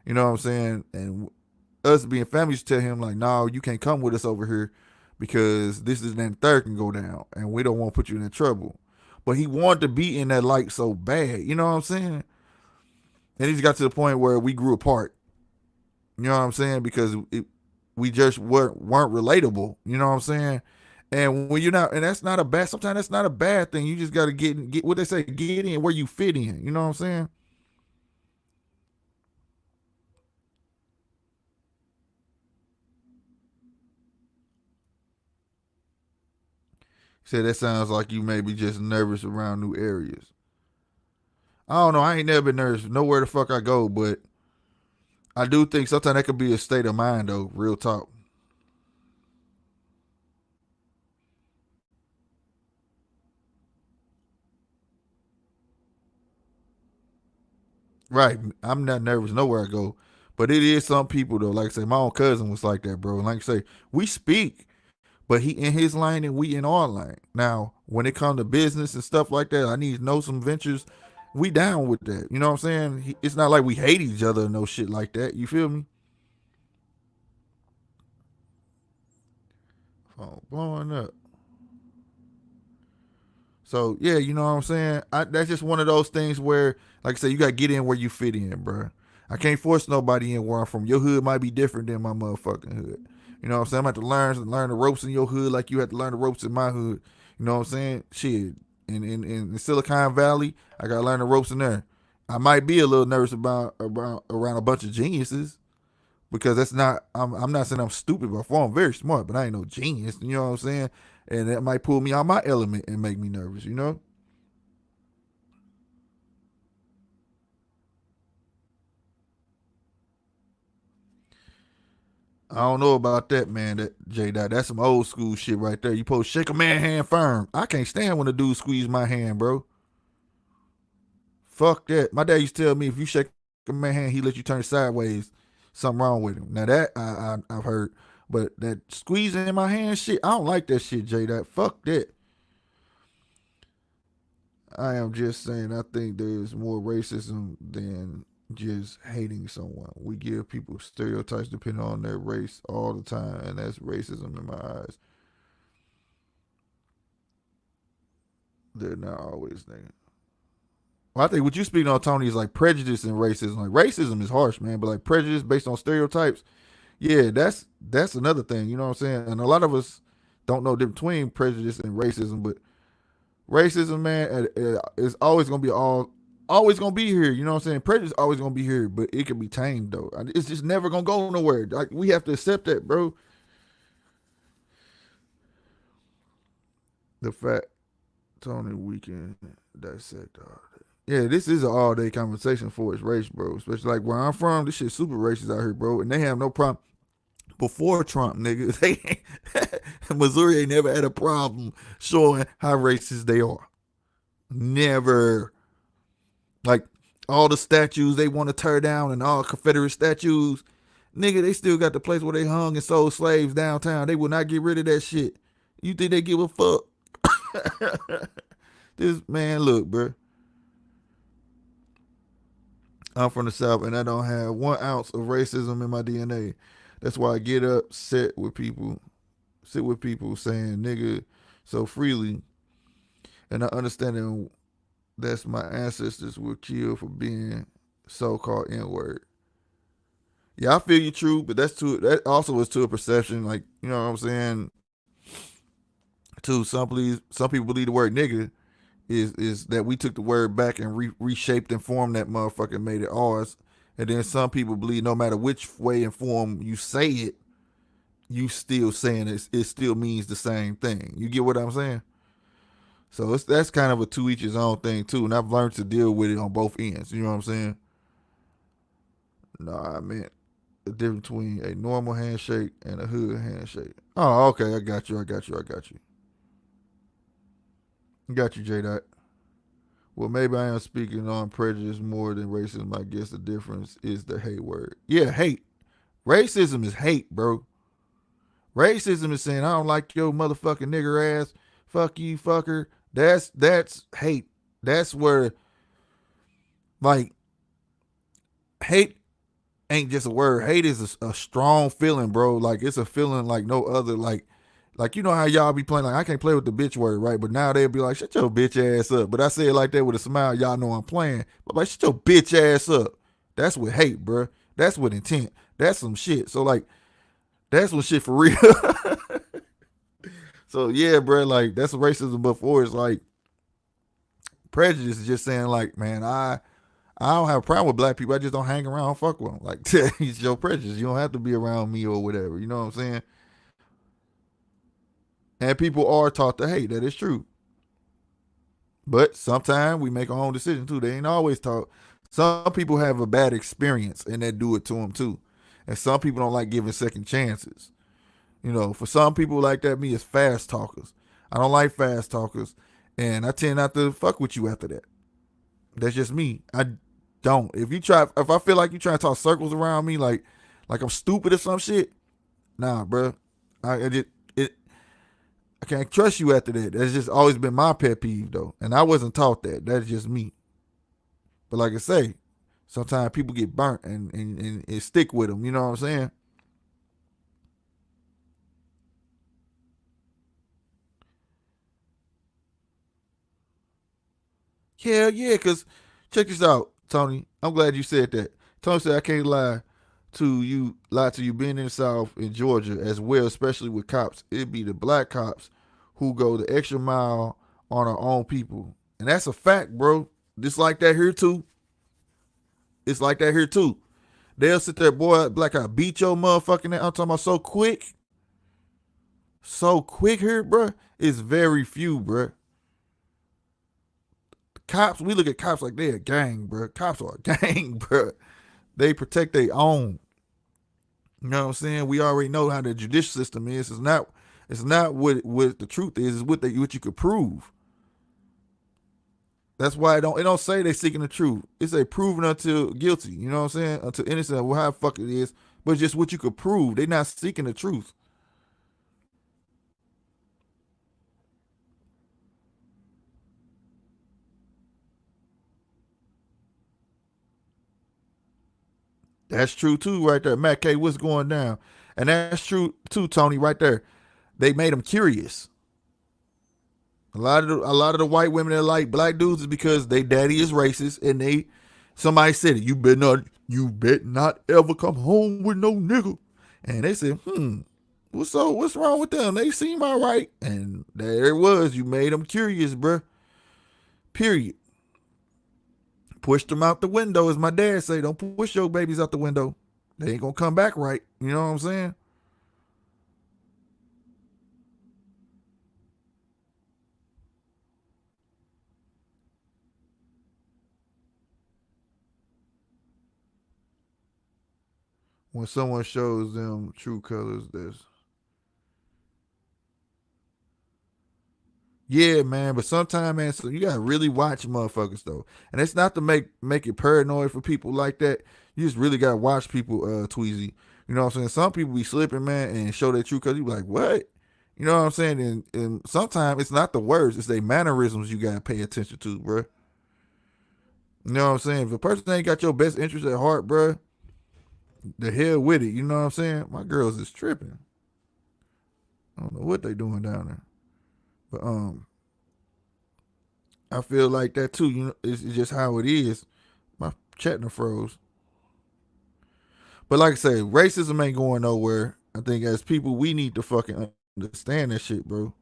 You know what I'm saying? And us being families tell him like, no, you can't come with us over here because this is then third can go down, and we don't want to put you in trouble. But he wanted to be in that light so bad. You know what I'm saying? And he just got to the point where we grew apart. You know what I'm saying? Because we just weren't relatable. You know what I'm saying? And when you're not, and that's not a bad. Sometimes that's not a bad thing. You just got to get what they say, get in where you fit in. You know what I'm saying? He said that sounds like you may be just nervous around new areas. I don't know. I ain't never been nervous nowhere the fuck I go, but I do think sometimes that could be a state of mind though. Real talk. Right. I'm not nervous nowhere I go. But it is some people though. Like I say, my own cousin was like that, bro. And like I say, we speak, but he in his lane and we in our lane. Now, when it comes to business and stuff like that, I need to know some ventures. We down with that. You know what I'm saying? It's not like we hate each other or no shit like that. You feel me? Phone blowing up. So yeah, you know what I'm saying. That's just one of those things where, like I said, you gotta get in where you fit in, bro. I can't force nobody in where I'm from. Your hood might be different than my motherfucking hood. You know what I'm saying? I'm gonna have to learn the ropes in your hood like you have to learn the ropes in my hood. You know what I'm saying? Shit. In Silicon Valley, I gotta learn the ropes in there. I might be a little nervous about around a bunch of geniuses because that's not. I'm not saying I'm stupid, but I'm very smart, but I ain't no genius. You know what I'm saying? And that might pull me out my element and make me nervous. You know. I don't know about that, man. That J Dot, that's some old school shit right there. You supposed to shake a man hand firm. I can't stand when a dude squeeze my hand, bro. Fuck that. My dad used to tell me if you shake a man hand, he let you turn sideways. Something wrong with him. Now that I've heard, but that squeezing in my hand shit, I don't like that shit, J Dot. Fuck that. I am just saying, I think there's more racism than just hating someone. We give people stereotypes depending on their race all the time, and that's racism in my eyes. They're not always thinking. Well, I think what you speaking on, Tony, is like prejudice and racism. Like racism is harsh, man, but like prejudice based on stereotypes, yeah, that's another thing. You know what I'm saying? And a lot of us don't know the difference between prejudice and racism, but racism, man, is always gonna be always gonna be here. You know what I'm saying? Prejudice is always gonna be here, but it can be tamed though. It's just never gonna go nowhere. Like we have to accept that, bro. The fact, Tony, we can dissect all that. Yeah, this is an all day conversation for its race, bro. Especially like where I'm from, this shit super racist out here, bro. And they have no problem before Trump, nigga. They Missouri ain't never had a problem showing how racist they are. Never. Like all the statues they want to tear down and all Confederate statues, nigga, they still got the place where they hung and sold slaves downtown. They will not get rid of that shit. You think they give a fuck? This man, look, bro. I'm from the South and I don't have 1 ounce of racism in my DNA. That's why I get upset with people, sit with people saying nigga so freely, and I understand that's my ancestors were killed for being so-called N-word. Yeah, I feel you, true, but that also is to a perception. Like you know what I'm saying. Too, some people believe the word nigga is that we took the word back and reshaped and formed that motherfucker and made it ours. And then some people believe no matter which way and form you say it, you still saying it still means the same thing. You get what I'm saying? So that's kind of a to each his own thing too. And I've learned to deal with it on both ends. You know what I'm saying? No, I meant the difference between a normal handshake and a hood handshake. Oh, okay. I got you. Got you, J Dot. Well, maybe I am speaking on prejudice more than racism. I guess the difference is the hate word. Yeah, hate. Racism is hate, bro. Racism is saying I don't like your motherfucking nigger ass. Fuck you, fucker. That's hate. That's where like hate ain't just a word. Hate is a strong feeling, bro. Like it's a feeling like no other. Like you know how y'all be playing like I can't play with the bitch word, right? But now they'll be like, shut your bitch ass up. But I say it like that with a smile, y'all know I'm playing. But like shut your bitch ass up. That's with hate, bro. That's with intent. That's some shit. So like that's some shit for real. So yeah, bro, like that's racism before it's like prejudice is just saying like, man, I don't have a problem with black people. I just don't hang around and fuck with them. Like it's your prejudice. You don't have to be around me or whatever. You know what I'm saying? And people are taught to hate. That is true. But sometimes we make our own decisions too. They ain't always taught. Some people have a bad experience and they do it to them too. And some people don't like giving second chances. You know, for some people like that, me is fast talkers. I don't like fast talkers. And I tend not to fuck with you after that. That's just me. I don't. If I feel like you trying to talk circles around me, like I'm stupid or some shit, nah, bro. I just, I can't trust you after that. That's just always been my pet peeve though. And I wasn't taught that. That's just me. But like I say, sometimes people get burnt and stick with them. You know what I'm saying? Hell yeah, because check this out, Tony. I'm glad you said that. Tony said I can't lie to you being in the South in Georgia as well, especially with cops. It'd be the black cops who go the extra mile on our own people. And that's a fact, bro. Just like that here too. It's like that here too. They'll sit there, boy, black cop beat your motherfucking ass. I'm talking about so quick. So quick here, bro. It's very few, bro. Cops, we look at cops like they're a gang, bro. Cops are a gang, bro. They protect their own. You know what I'm saying? We already know how the judicial system is. It's not what the truth is. It's what you could prove. That's why it don't say they seeking the truth. It say proven until guilty. You know what I'm saying? Until innocent. Well, how the fuck it is, but just what you could prove. They not seeking the truth. That's true too, right there. Matt K, what's going down? And that's true too, Tony, right there. They made them curious. A lot of the white women that like black dudes is because they daddy is racist and somebody said it. You bet not ever come home with no nigga. And they said, what's wrong with them? They seem all right. And there it was. You made them curious, bruh. Period. Pushed them out the window, as my dad say. Don't push your babies out the window. They ain't gonna come back right. You know what I'm saying? When someone shows them true colors, that's yeah, man. But sometimes, man, so you gotta really watch motherfuckers though, and it's not to make it paranoid for people like that. You just really gotta watch people, Tweezy. You know what I'm saying? Some people be slipping, man, and show their true colors. You be like, what? You know what I'm saying? And sometimes it's not the words; it's their mannerisms you gotta pay attention to, bro. You know what I'm saying? If a person ain't got your best interest at heart, bro, the hell with it. You know what I'm saying? My girls is tripping. I don't know what they doing down there, but I feel like that too. You know, it's just how it is. My chat done froze. But like I say, racism ain't going nowhere. I think as people, we need to fucking understand that shit, bro.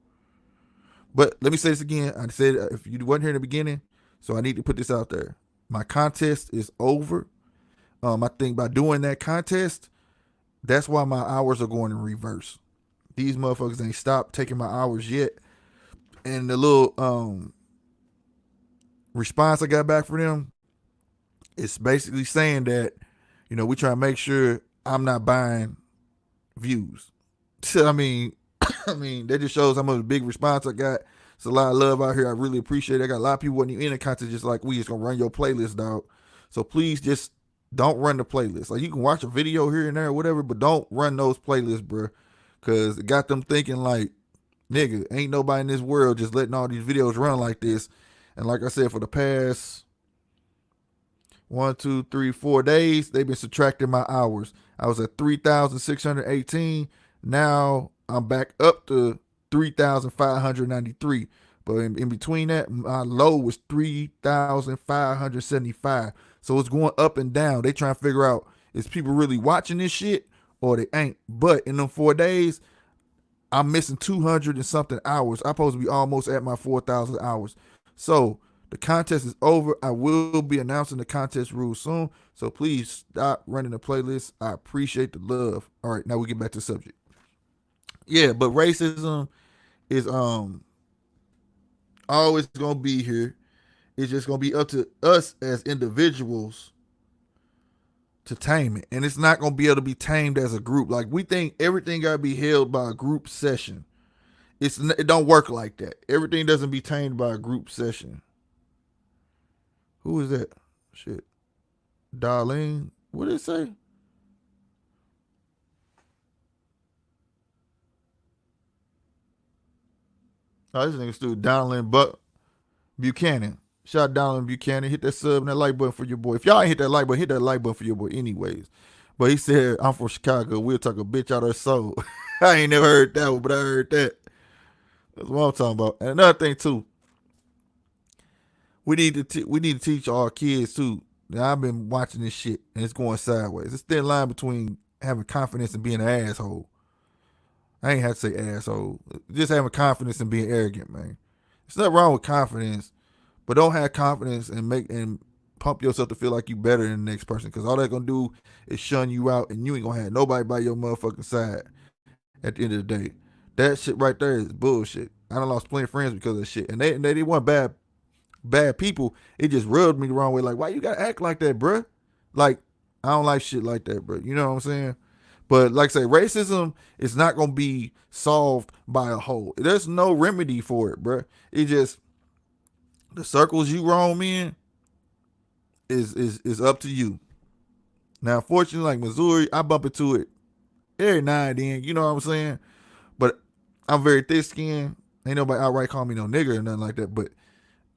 But let me say this again. I said if you wasn't here in the beginning, so I need to put this out there. My contest is over. I think by doing that contest, that's why my hours are going in reverse. These motherfuckers ain't stopped taking my hours yet. And the little response I got back from them, it's basically saying that, we try to make sure I'm not buying views. I mean, that just shows how much big response I got. It's a lot of love out here. I really appreciate it. I got a lot of people wasn't even in the content just like we just gonna run your playlist, dog. So please just don't run the playlist. Like you can watch a video here and there or whatever, but don't run those playlists, bro. Cause it got them thinking like, nigga, ain't nobody in this world just letting all these videos run like this. And like I said, for the past 1, 2, 3, 4 days, they've been subtracting my hours. I was at 3,618. Now I'm back up to 3,593. But in between that, my low was 3,575. So it's going up and down. They trying to figure out, is people really watching this shit or they ain't. But in them 4 days, I'm missing 200 and something hours. I'm supposed to be almost at my 4,000 hours. So the contest is over. I will be announcing the contest rules soon. So please stop running the playlist. I appreciate the love. All right, now we get back to the subject. Yeah, but racism is always gonna be here. It's just gonna be up to us as individuals to tame it. And it's not gonna be able to be tamed as a group. Like we think everything gotta be held by a group session. It don't work like that. Everything doesn't be tamed by a group session. Who is that? Shit. Darlene. What did it say? Oh, this nigga still Donald Buchanan. Shout out Donald Buchanan. Hit that sub and that like button for your boy. If y'all ain't hit that like button, hit that like button for your boy anyways. But he said, I'm from Chicago. We'll talk a bitch out of her soul. I ain't never heard that one, but I heard that. That's what I'm talking about. And another thing too, we need to teach our kids too. Now, I've been watching this shit and it's going sideways. It's a thin line between having confidence and being an asshole. I ain't have to say asshole. Just having confidence and being arrogant, man. There's nothing wrong with confidence, but don't have confidence and pump yourself to feel like you better than the next person. Cause all that's gonna do is shun you out and you ain't gonna have nobody by your motherfucking side at the end of the day. That shit right there is bullshit. I done lost plenty of friends because of that shit. And they weren't bad people. It just rubbed me the wrong way. Like, why you gotta act like that, bruh? Like, I don't like shit like that, bro. You know what I'm saying? But like I say, racism is not gonna be solved by a whole. There's no remedy for it, bro. It just the circles you roam in is up to you. Now, fortunately, like Missouri, I bump into it every now and then. You know what I'm saying? But I'm very thick skinned. Ain't nobody outright call me no nigger or nothing like that. But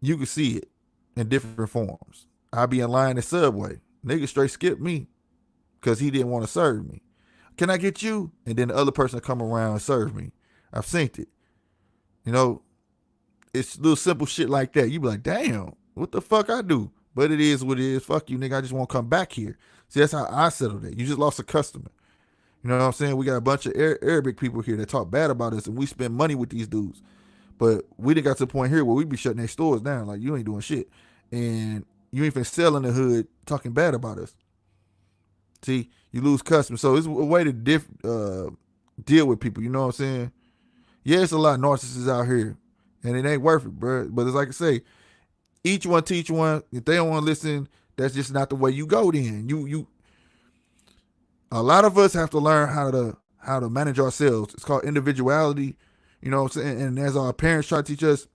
you can see it in different forms. I be in line at Subway. Nigga straight skip me because he didn't want to serve me. Can I get you? And then the other person come around and serve me. I've seen it. You know, it's little simple shit like that. You be like, damn, what the fuck I do? But it is what it is. Fuck you, nigga. I just want to come back here. See, that's how I settle that. You just lost a customer. You know what I'm saying? We got a bunch of Arabic people here that talk bad about us, and we spend money with these dudes. But we done got to the point here where we be shutting their stores down. Like, you ain't doing shit. And you ain't finna sell in the hood talking bad about us. See, you lose customers. So it's a way to deal with people. You know what I'm saying? Yeah, it's a lot of narcissists out here, and it ain't worth it, bro. But it's like I say, each one teach one. If they don't want to listen, that's just not the way you go. Then you. A lot of us have to learn how to manage ourselves. It's called individuality. You know what I'm saying? And as our parents try to teach us,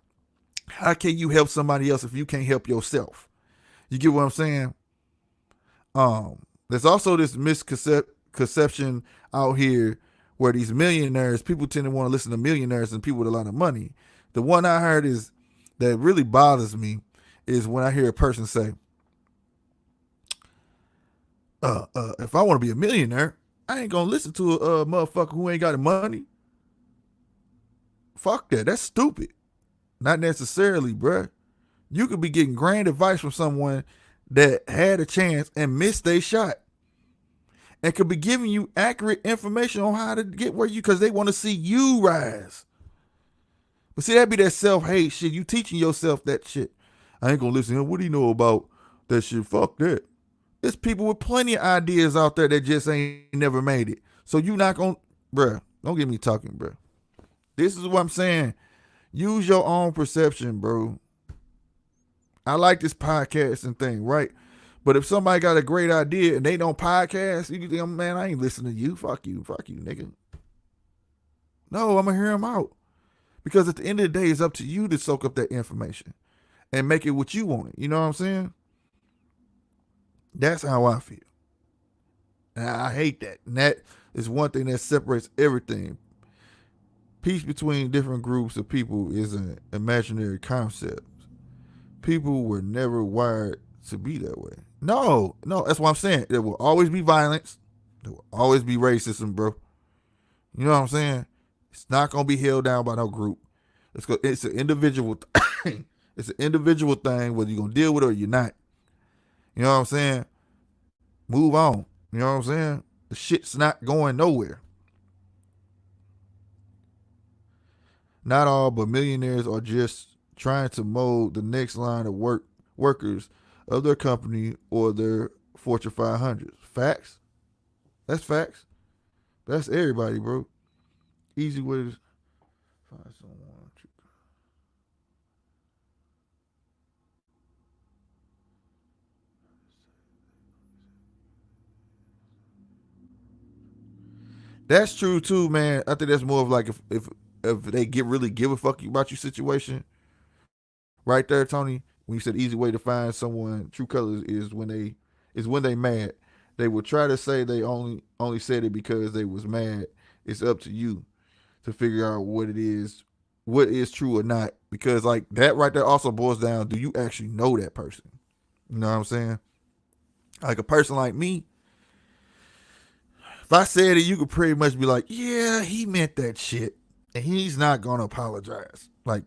how can you help somebody else if you can't help yourself? You get what I'm saying? There's also this misconception out here where these millionaires, people tend to want to listen to millionaires and people with a lot of money. The one I heard is that really bothers me is when I hear a person say, if I want to be a millionaire, I ain't gonna listen to a motherfucker who ain't got the money. Fuck that. That's stupid. Not necessarily, bruh. You could be getting grand advice from someone that had a chance and missed their shot, and could be giving you accurate information on how to get where you, because they want to see you rise. But see, that be that self-hate shit. You teaching yourself that shit. I ain't gonna listen to him. What do you know about that shit? Fuck that. There's people with plenty of ideas out there that just ain't never made it. So you not gonna, bruh, don't get me talking, bruh. This is what I'm saying. Use your own perception, bro. I like this podcasting thing, right? But if somebody got a great idea and they don't podcast, you think, man, I ain't listening to you. Fuck you, nigga. No, I'm going to hear them out. Because at the end of the day, it's up to you to soak up that information and make it what you want it. You know what I'm saying? That's how I feel. And I hate that. And that is one thing that separates everything. Peace between different groups of people is an imaginary concept. People were never wired to be that way. No, that's what I'm saying. There will always be violence. There will always be racism, bro. You know what I'm saying? It's not going to be held down by no group. It's an individual thing. It's an individual thing, whether you're going to deal with it or you're not. You know what I'm saying? Move on. You know what I'm saying? The shit's not going nowhere. Not all, but millionaires are just trying to mold the next line of workers of their company or their Fortune 500s. Facts. That's facts. That's everybody, bro. Easy way to find someone. That's true too, man. I think that's more of like if they really give a fuck about your situation. Right there, Tony. When you said easy way to find someone true colors is when they mad. They will try to say they only said it because they was mad. It's up to you to figure out what is true or not. Because like that right there also boils down, do you actually know that person? You know what I'm saying? Like a person like me, if I said it, you could pretty much be like, yeah, he meant that shit. And he's not gonna apologize. Like,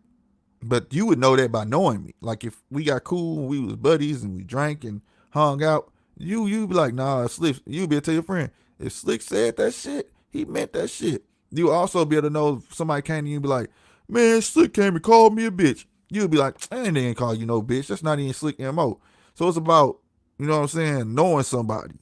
but you would know that by knowing me. Like if we got cool and we was buddies and we drank and hung out, you'd be like, nah, Slick, you'd be able to tell your friend, if Slick said that shit, he meant that shit. You also be able to know if somebody came to you and be like, man, Slick came and called me a bitch. You'd be like, and they ain't call you no bitch. That's not even Slick MO. So it's about, you know what I'm saying, knowing somebody.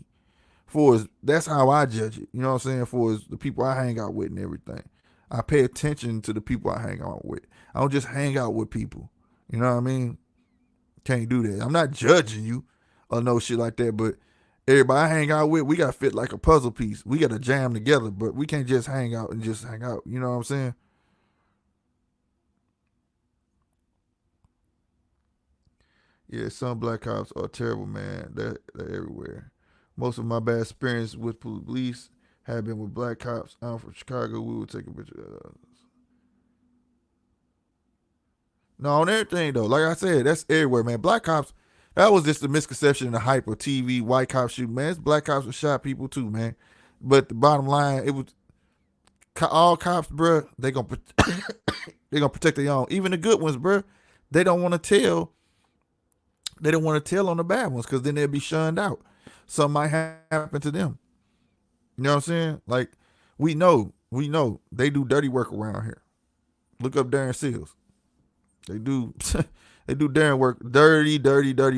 That's how I judge it. You know what I'm saying? For the people I hang out with and everything. I pay attention to the people I hang out with. I don't just hang out with people. You know what I mean? Can't do that. I'm not judging you or no shit like that, but Everybody I hang out with, we got to fit like a puzzle piece. We got to jam together, but we can't just hang out and just hang out. You know what I'm saying? Yeah, some black cops are terrible, man. They're everywhere. Most of my bad experience with police have been with black cops. I'm from Chicago. We would take a picture. No, on everything though. Like I said, that's everywhere, man. Black cops. That was just a misconception and the hype of TV. White cops shoot, man. It's black cops that shot people too, man. But the bottom line, it was all cops, bro. They gonna protect their own. Even the good ones, bro. They don't want to tell. They don't want to tell on the bad ones because then they'll be shunned out. Something might happen to them. You know what I'm saying? Like we know they do dirty work around here. Look up Darren Seals. They do, they do dirty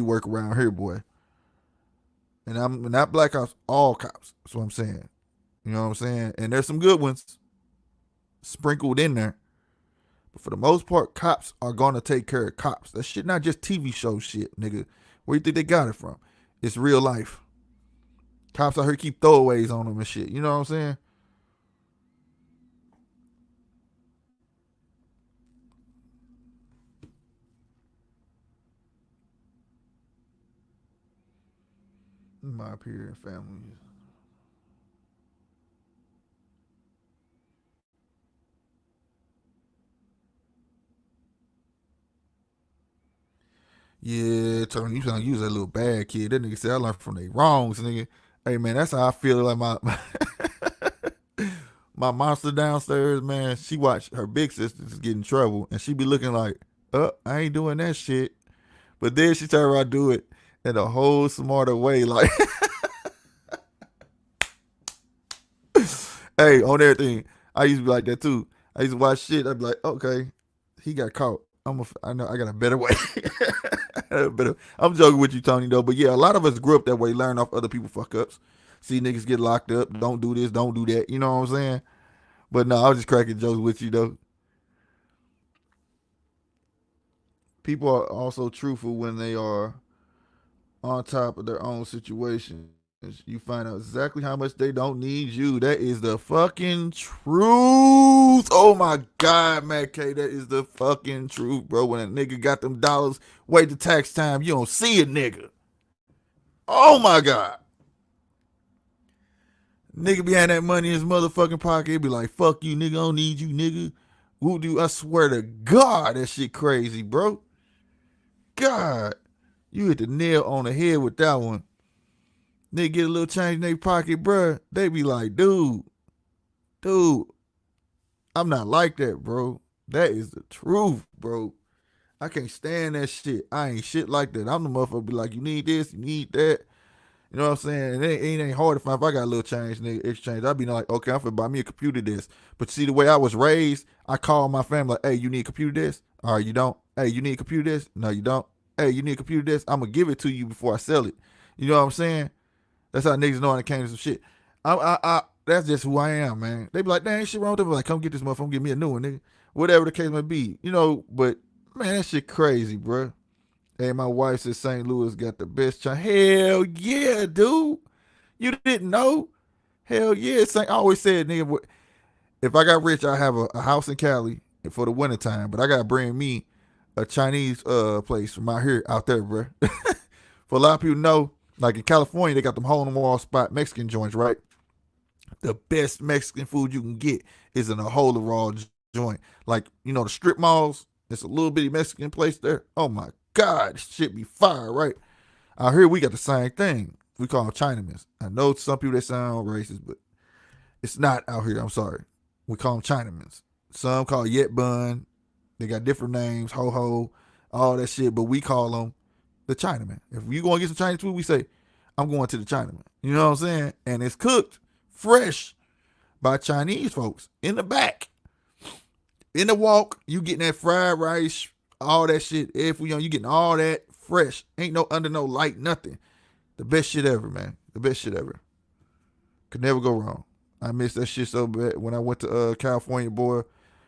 work around here, boy. And I'm not black cops, all cops. That's what I'm saying. You know what I'm saying? And there's some good ones sprinkled in there. But for the most part, cops are gonna take care of cops. That shit not just TV show shit, nigga. Where you think they got it from? It's real life. Cops out here keep throwaways on them and shit. You know what I'm saying? My peer and family. Yeah, Tony, you sound like you was a little bad kid. That nigga said I learned from their wrongs, nigga. Hey man, that's how I feel like my monster downstairs, man. She watched her big sisters get in trouble and she be looking like, I ain't doing that shit. But then she turned around do it in a whole smarter way. Like, hey, on everything. I used to be like that too. I used to watch shit. I'd be like, okay, he got caught. I know I got a better way. I'm joking with you, Tony, though. But yeah, a lot of us grew up that way, learn off other people fuck ups. See niggas get locked up. Don't do this. Don't do that. You know what I'm saying? But no, I was just cracking jokes with you though. People are also truthful when they are on top of their own situations. You find out exactly how much they don't need you. That is the fucking truth. Oh my God, Matt K, that is the fucking truth, bro. When a nigga got them dollars, wait the tax time, you don't see a nigga. Oh my God. Nigga behind that money in his motherfucking pocket, he be like, fuck you, nigga, I don't need you, nigga. Who do I swear to God, that shit crazy, bro. God. You hit the nail on the head with that one. They get a little change in their pocket, bruh. They be like, dude, I'm not like that, bro. That is the truth, bro. I can't stand that shit. I ain't shit like that. I'm the motherfucker be like, you need this, you need that. You know what I'm saying? It ain't hard to find. If I got a little change, nigga, exchange, I'd be like, okay, I'm finna buy me a computer this. But see, the way I was raised, I call my family like, hey, you need a computer this? All right, you don't. Hey, you need a computer this? No, you don't. Hey, you need a computer this? I'm gonna give it to you before I sell it. You know what I'm saying? That's how niggas know when it came to some shit. That's just who I am, man. They be like, dang, shit wrong with them. Like, come get this motherfucker, give me a new one, nigga. Whatever the case may be, you know. But man, that shit crazy, bro. Hey, my wife said St. Louis got the best chance. Hell yeah, dude. You didn't know? Hell yeah. I always said, nigga, if I got rich, I have a house in Cali for the wintertime. But I gotta bring me a Chinese place from out there, bro. For a lot of people know, like in California, they got them hole in the wall spot Mexican joints, right? The best Mexican food you can get is in a hole in the wall joint. Like, you know, the strip malls, it's a little bitty Mexican place there. Oh my God, this shit be fire, right? Out here, we got the same thing. We call them Chinamans. I know some people that sound racist, but it's not out here. I'm sorry. We call them Chinamans. Some call Yet Bun. They got different names, Ho Ho, all that shit, but we call them the Chinaman. If you going to get some Chinese food, we say, I'm going to the Chinaman. You know what I'm saying? And it's cooked fresh by Chinese folks in the back. In the walk, you getting that fried rice, all that shit. If we on, you getting all that fresh. Ain't no under no light, nothing. The best shit ever, man. The best shit ever. Could never go wrong. I miss that shit so bad when I went to California, boy.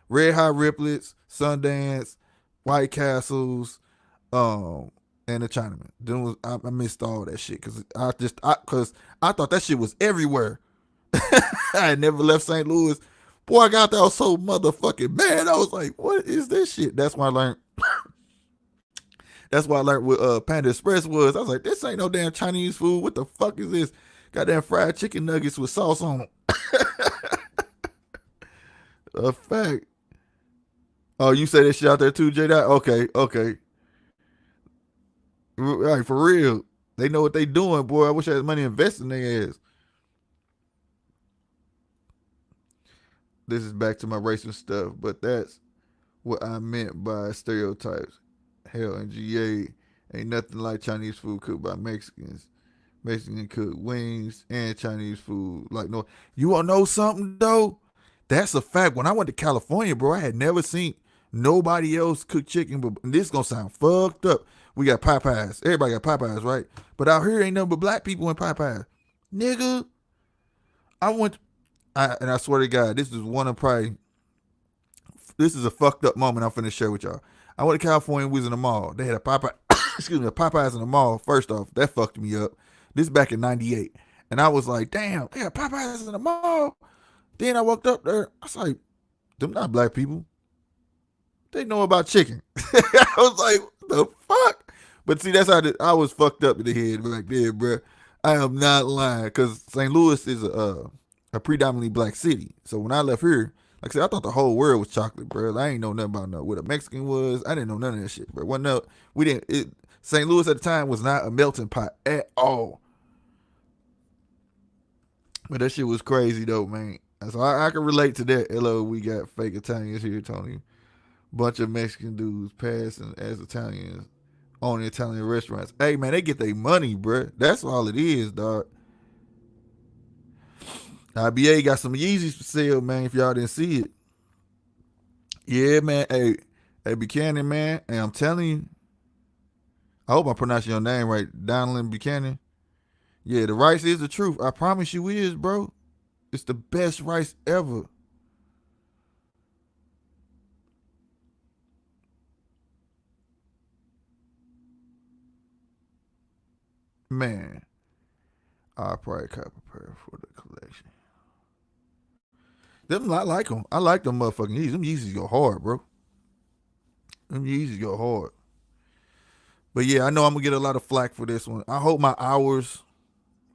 Red Hot Riplets, Sundance, White Castles, and the Chinaman. Then I missed all that shit because I thought that shit was everywhere. I had never left St. Louis. Boy, I got there, I was so motherfucking mad. I was like, what is this shit? That's why I learned. That's why I learned what Panda Express was. I was like, this ain't no damn Chinese food. What the fuck is this? Goddamn fried chicken nuggets with sauce on them. A fact. Oh, you say that shit out there too, J. Dot? Okay. Right, for real. They know what they doing, boy. I wish I had money invested in their ass. This is back to my racing stuff, but that's what I meant by stereotypes. Hell, in GA, ain't nothing like Chinese food cooked by Mexicans. Mexican cooked wings and Chinese food. Like, no, you want to know something, though? That's a fact. When I went to California, bro, I had never seen nobody else cook chicken, but this is going to sound fucked up. We got Popeyes. Everybody got Popeyes, right? But out here ain't nothing but black people in Popeyes. Nigga, and I swear to God, this is a fucked up moment I'm finna share with y'all. I went to California, we was in the mall. They had a Popeye, a Popeyes in the mall. First off, that fucked me up. This back in 98. And I was like, damn, they got Popeyes in the mall. Then I walked up there, I was like, them not black people. They know about chicken. I was like, what the fuck? But see, that's how I was fucked up in the head back there, bro. I am not lying, because St. Louis is a predominantly black city. So when I left here, like I said, I thought the whole world was chocolate, bro. I ain't know nothing about what a Mexican was. I didn't know none of that shit, bro. St. Louis at the time was not a melting pot at all. But that shit was crazy though, man. So I can relate to that. Hello, we got fake Italians here, Tony. Bunch of Mexican dudes passing as Italians on Italian restaurants. Hey, man, they get their money, bro. That's all it is, dog. IBA got some Yeezys for sale, man, if y'all didn't see it. Yeah, man. Hey, Buchanan, man. Hey, I'm telling you. I hope I'm pronouncing your name right. Donald Buchanan. Yeah, the rice is the truth. I promise you is, bro. It's the best rice ever. Man, I'll probably prepare for the collection. I like them. I like them motherfucking Yeezys. Them Yeezys go hard, bro. Them Yeezys go hard. But yeah, I know I'm gonna get a lot of flack for this one. I hope my hours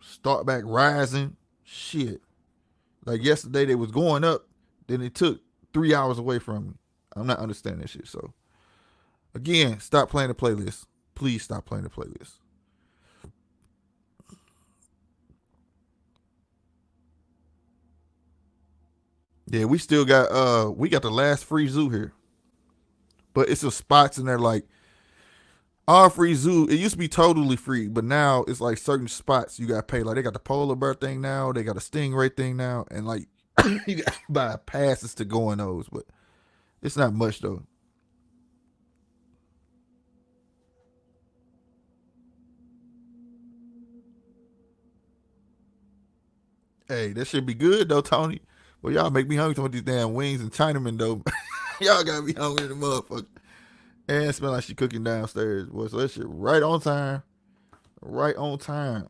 start back rising. Shit. Like yesterday they was going up, then it took 3 hours away from me. I'm not understanding this shit. So again, stop playing the playlist. Please stop playing the playlist. Yeah, we still got we got the last free zoo here. But it's some spots in there like our free zoo. It used to be totally free, but now it's like certain spots you gotta pay. Like they got the polar bear thing now, they got a stingray thing now, and like you gotta buy passes to go in those, but it's not much though. Hey, that should be good though, Tony. Well, y'all make me hungry talking about these damn wings and Chinaman though. Y'all got me hungry the motherfucker. And it smell like she cooking downstairs, boy. So that shit right on time. Right on time.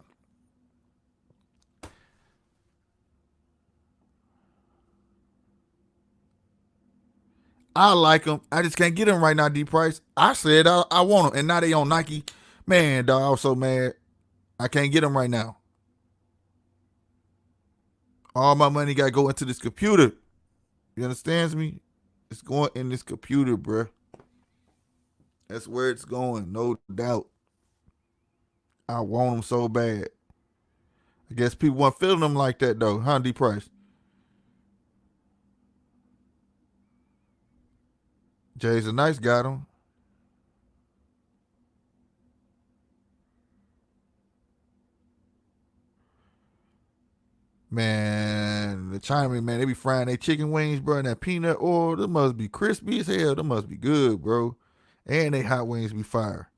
I like them. I just can't get them right now, D Price. I said I want them, and now they on Nike. Man, dog, I was so mad. I can't get them right now. All my money got to go into this computer. You understands me? It's going in this computer, bruh. That's where it's going, no doubt. I want them so bad. I guess people weren't feeling them like that though, huh, D Price? Jay's a nice got them. Man, the Chinaman, man, they be frying their chicken wings, bro, and that peanut oil. Them must be crispy as hell. Them must be good, bro. And they hot wings be fire.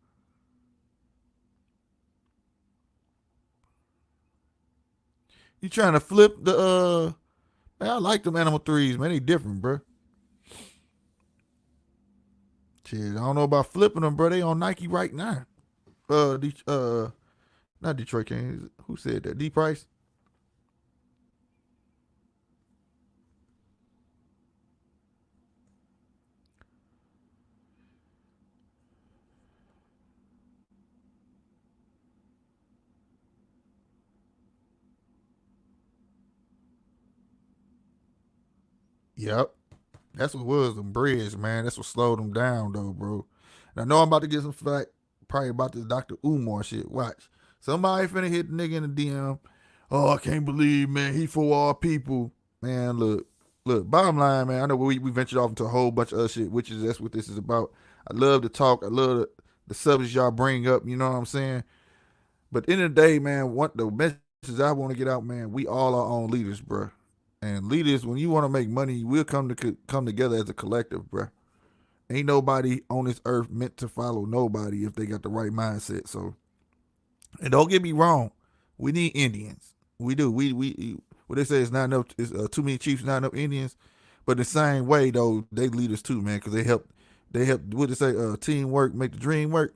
You trying to flip the man, I like them animal threes, man. They different, bro. Shit, I don't know about flipping them, bro. They on Nike right now. not Detroit Kings. Who said that? D Price. Yep. That's what was them bridge, man. That's what slowed them down, though, bro. And I know I'm about to get some flack, probably about this Dr. Umar shit. Watch. Somebody finna hit the nigga in the DM. Oh, I can't believe, man. He for all people. Man, look. Bottom line, man. I know we ventured off into a whole bunch of other shit, which is that's what this is about. I love to talk. I love the subjects y'all bring up. You know what I'm saying? But at the end of the day, man, what the message I want to get out, man, we all our own leaders, bro. And leaders, when you want to make money, we'll come together as a collective, bro. Ain't nobody on this earth meant to follow nobody if they got the right mindset. So, and don't get me wrong, we need Indians. We do. We what they say is not enough. Is too many chiefs, not enough Indians. But the same way though, they lead us too, man, because they help. They help. What they say? Teamwork make the dream work.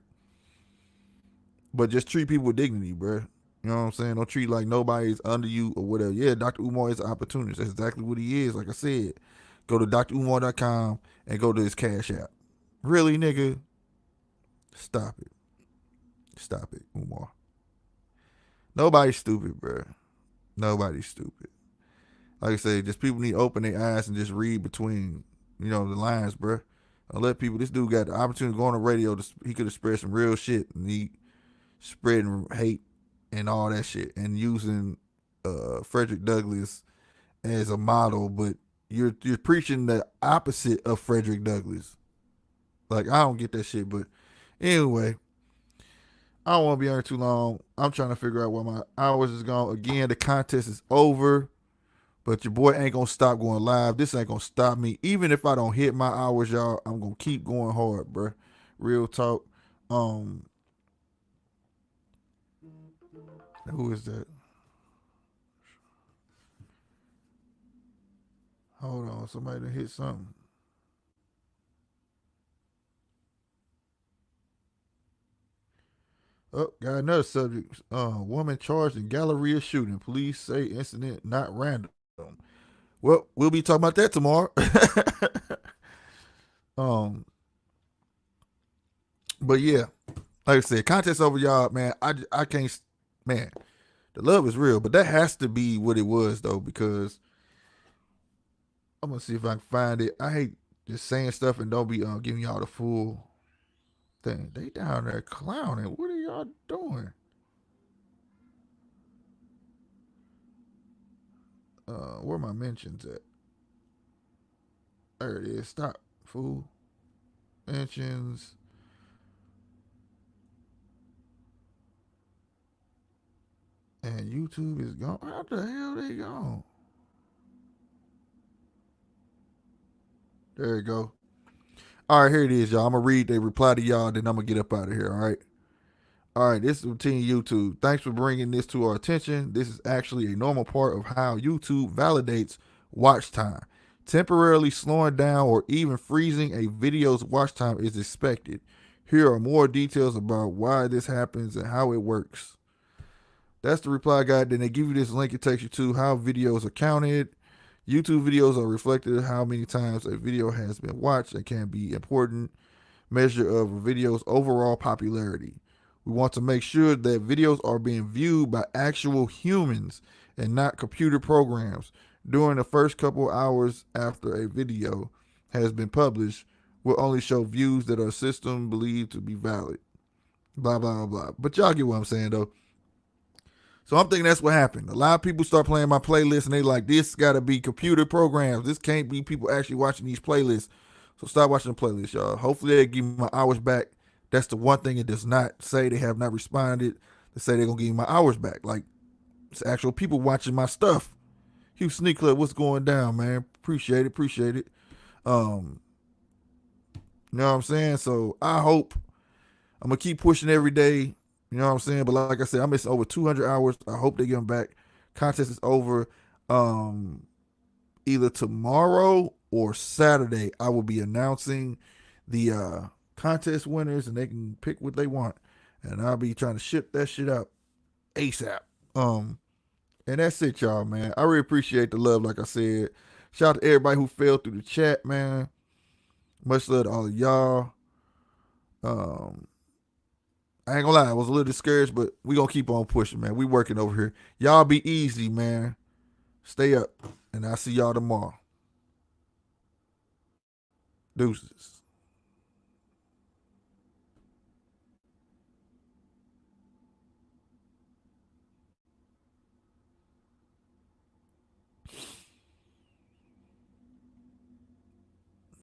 But just treat people with dignity, bro. You know what I'm saying? Don't treat like nobody's under you or whatever. Yeah, Dr. Umar is an opportunist. That's exactly what he is. Like I said, go to drumar.com and go to his Cash App. Really, nigga? Stop it. Stop it, Umar. Nobody's stupid, bro. Nobody's stupid. Like I say, just people need to open their eyes and just read between, the lines, bro. I'll let people. This dude got the opportunity to go on the radio. He could have spread some real shit, and he spreading hate and all that shit, and using Frederick Douglass as a model, but you're preaching the opposite of Frederick Douglass. Like I don't get that shit, but anyway, I don't want to be on here too long. I'm trying to figure out where my hours is going. Again, the contest is over, but your boy ain't gonna stop going live. This ain't gonna stop me. Even if I don't hit my hours, y'all, I'm gonna keep going hard, bro. Real talk. Um, who is that? Hold on, somebody done hit something. Oh, got another subject. Woman charged in Galleria shooting. Police say incident not random. Well, we'll be talking about that tomorrow. um, but yeah, like I said, contest over y'all, man. I can't, man. The love is real, but that has to be what it was though, because I'm gonna see if I can find it. I hate just saying stuff and don't be giving y'all the full thing. They down there clowning. What are y'all doing? Where my mentions at? There it is. Stop, fool. Mentions. And YouTube is gone. How the hell they gone? There you go. All right, here it is, y'all. I'm gonna read the reply to y'all, then I'm gonna get up out of here. All right. All right, this is Team YouTube. Thanks for bringing this to our attention. This is actually a normal part of how YouTube validates watch time. Temporarily slowing down or even freezing a video's watch time is expected. Here are more details about why this happens and how it works. That's the reply guide. Then they give you this link. It takes you to how videos are counted. YouTube videos are reflected how many times a video has been watched and can be important measure of a video's overall popularity. We want to make sure that videos are being viewed by actual humans and not computer programs. During the first couple hours after a video has been published, we'll only show views that our system believes to be valid. Blah, blah, blah, blah. But y'all get what I'm saying, though. So I'm thinking that's what happened. A lot of people start playing my playlist and they like, this got to be computer programs. This can't be people actually watching these playlists. So start watching the playlist, y'all. Hopefully they give me my hours back. That's the one thing it does not say. They have not responded to say they're going to give me my hours back. Like, it's actual people watching my stuff. Hugh Sneak Club, what's going down, man? Appreciate it, appreciate it. Um, you know what I'm saying? So I hope I'm going to keep pushing every day. You know what I'm saying? But like I said, I'm missing over 200 hours. I hope they get them back. Contest is over. Either tomorrow or Saturday, I will be announcing the contest winners, and they can pick what they want. and I'll be trying to ship that shit out ASAP. And that's it, y'all, man. I really appreciate the love, like I said. Shout out to everybody who fell through the chat, man. Much love to all of y'all. I ain't gonna lie, I was a little discouraged, but we gonna keep on pushing, man. We working over here. Y'all be easy, man. Stay up, and I'll see y'all tomorrow. Deuces.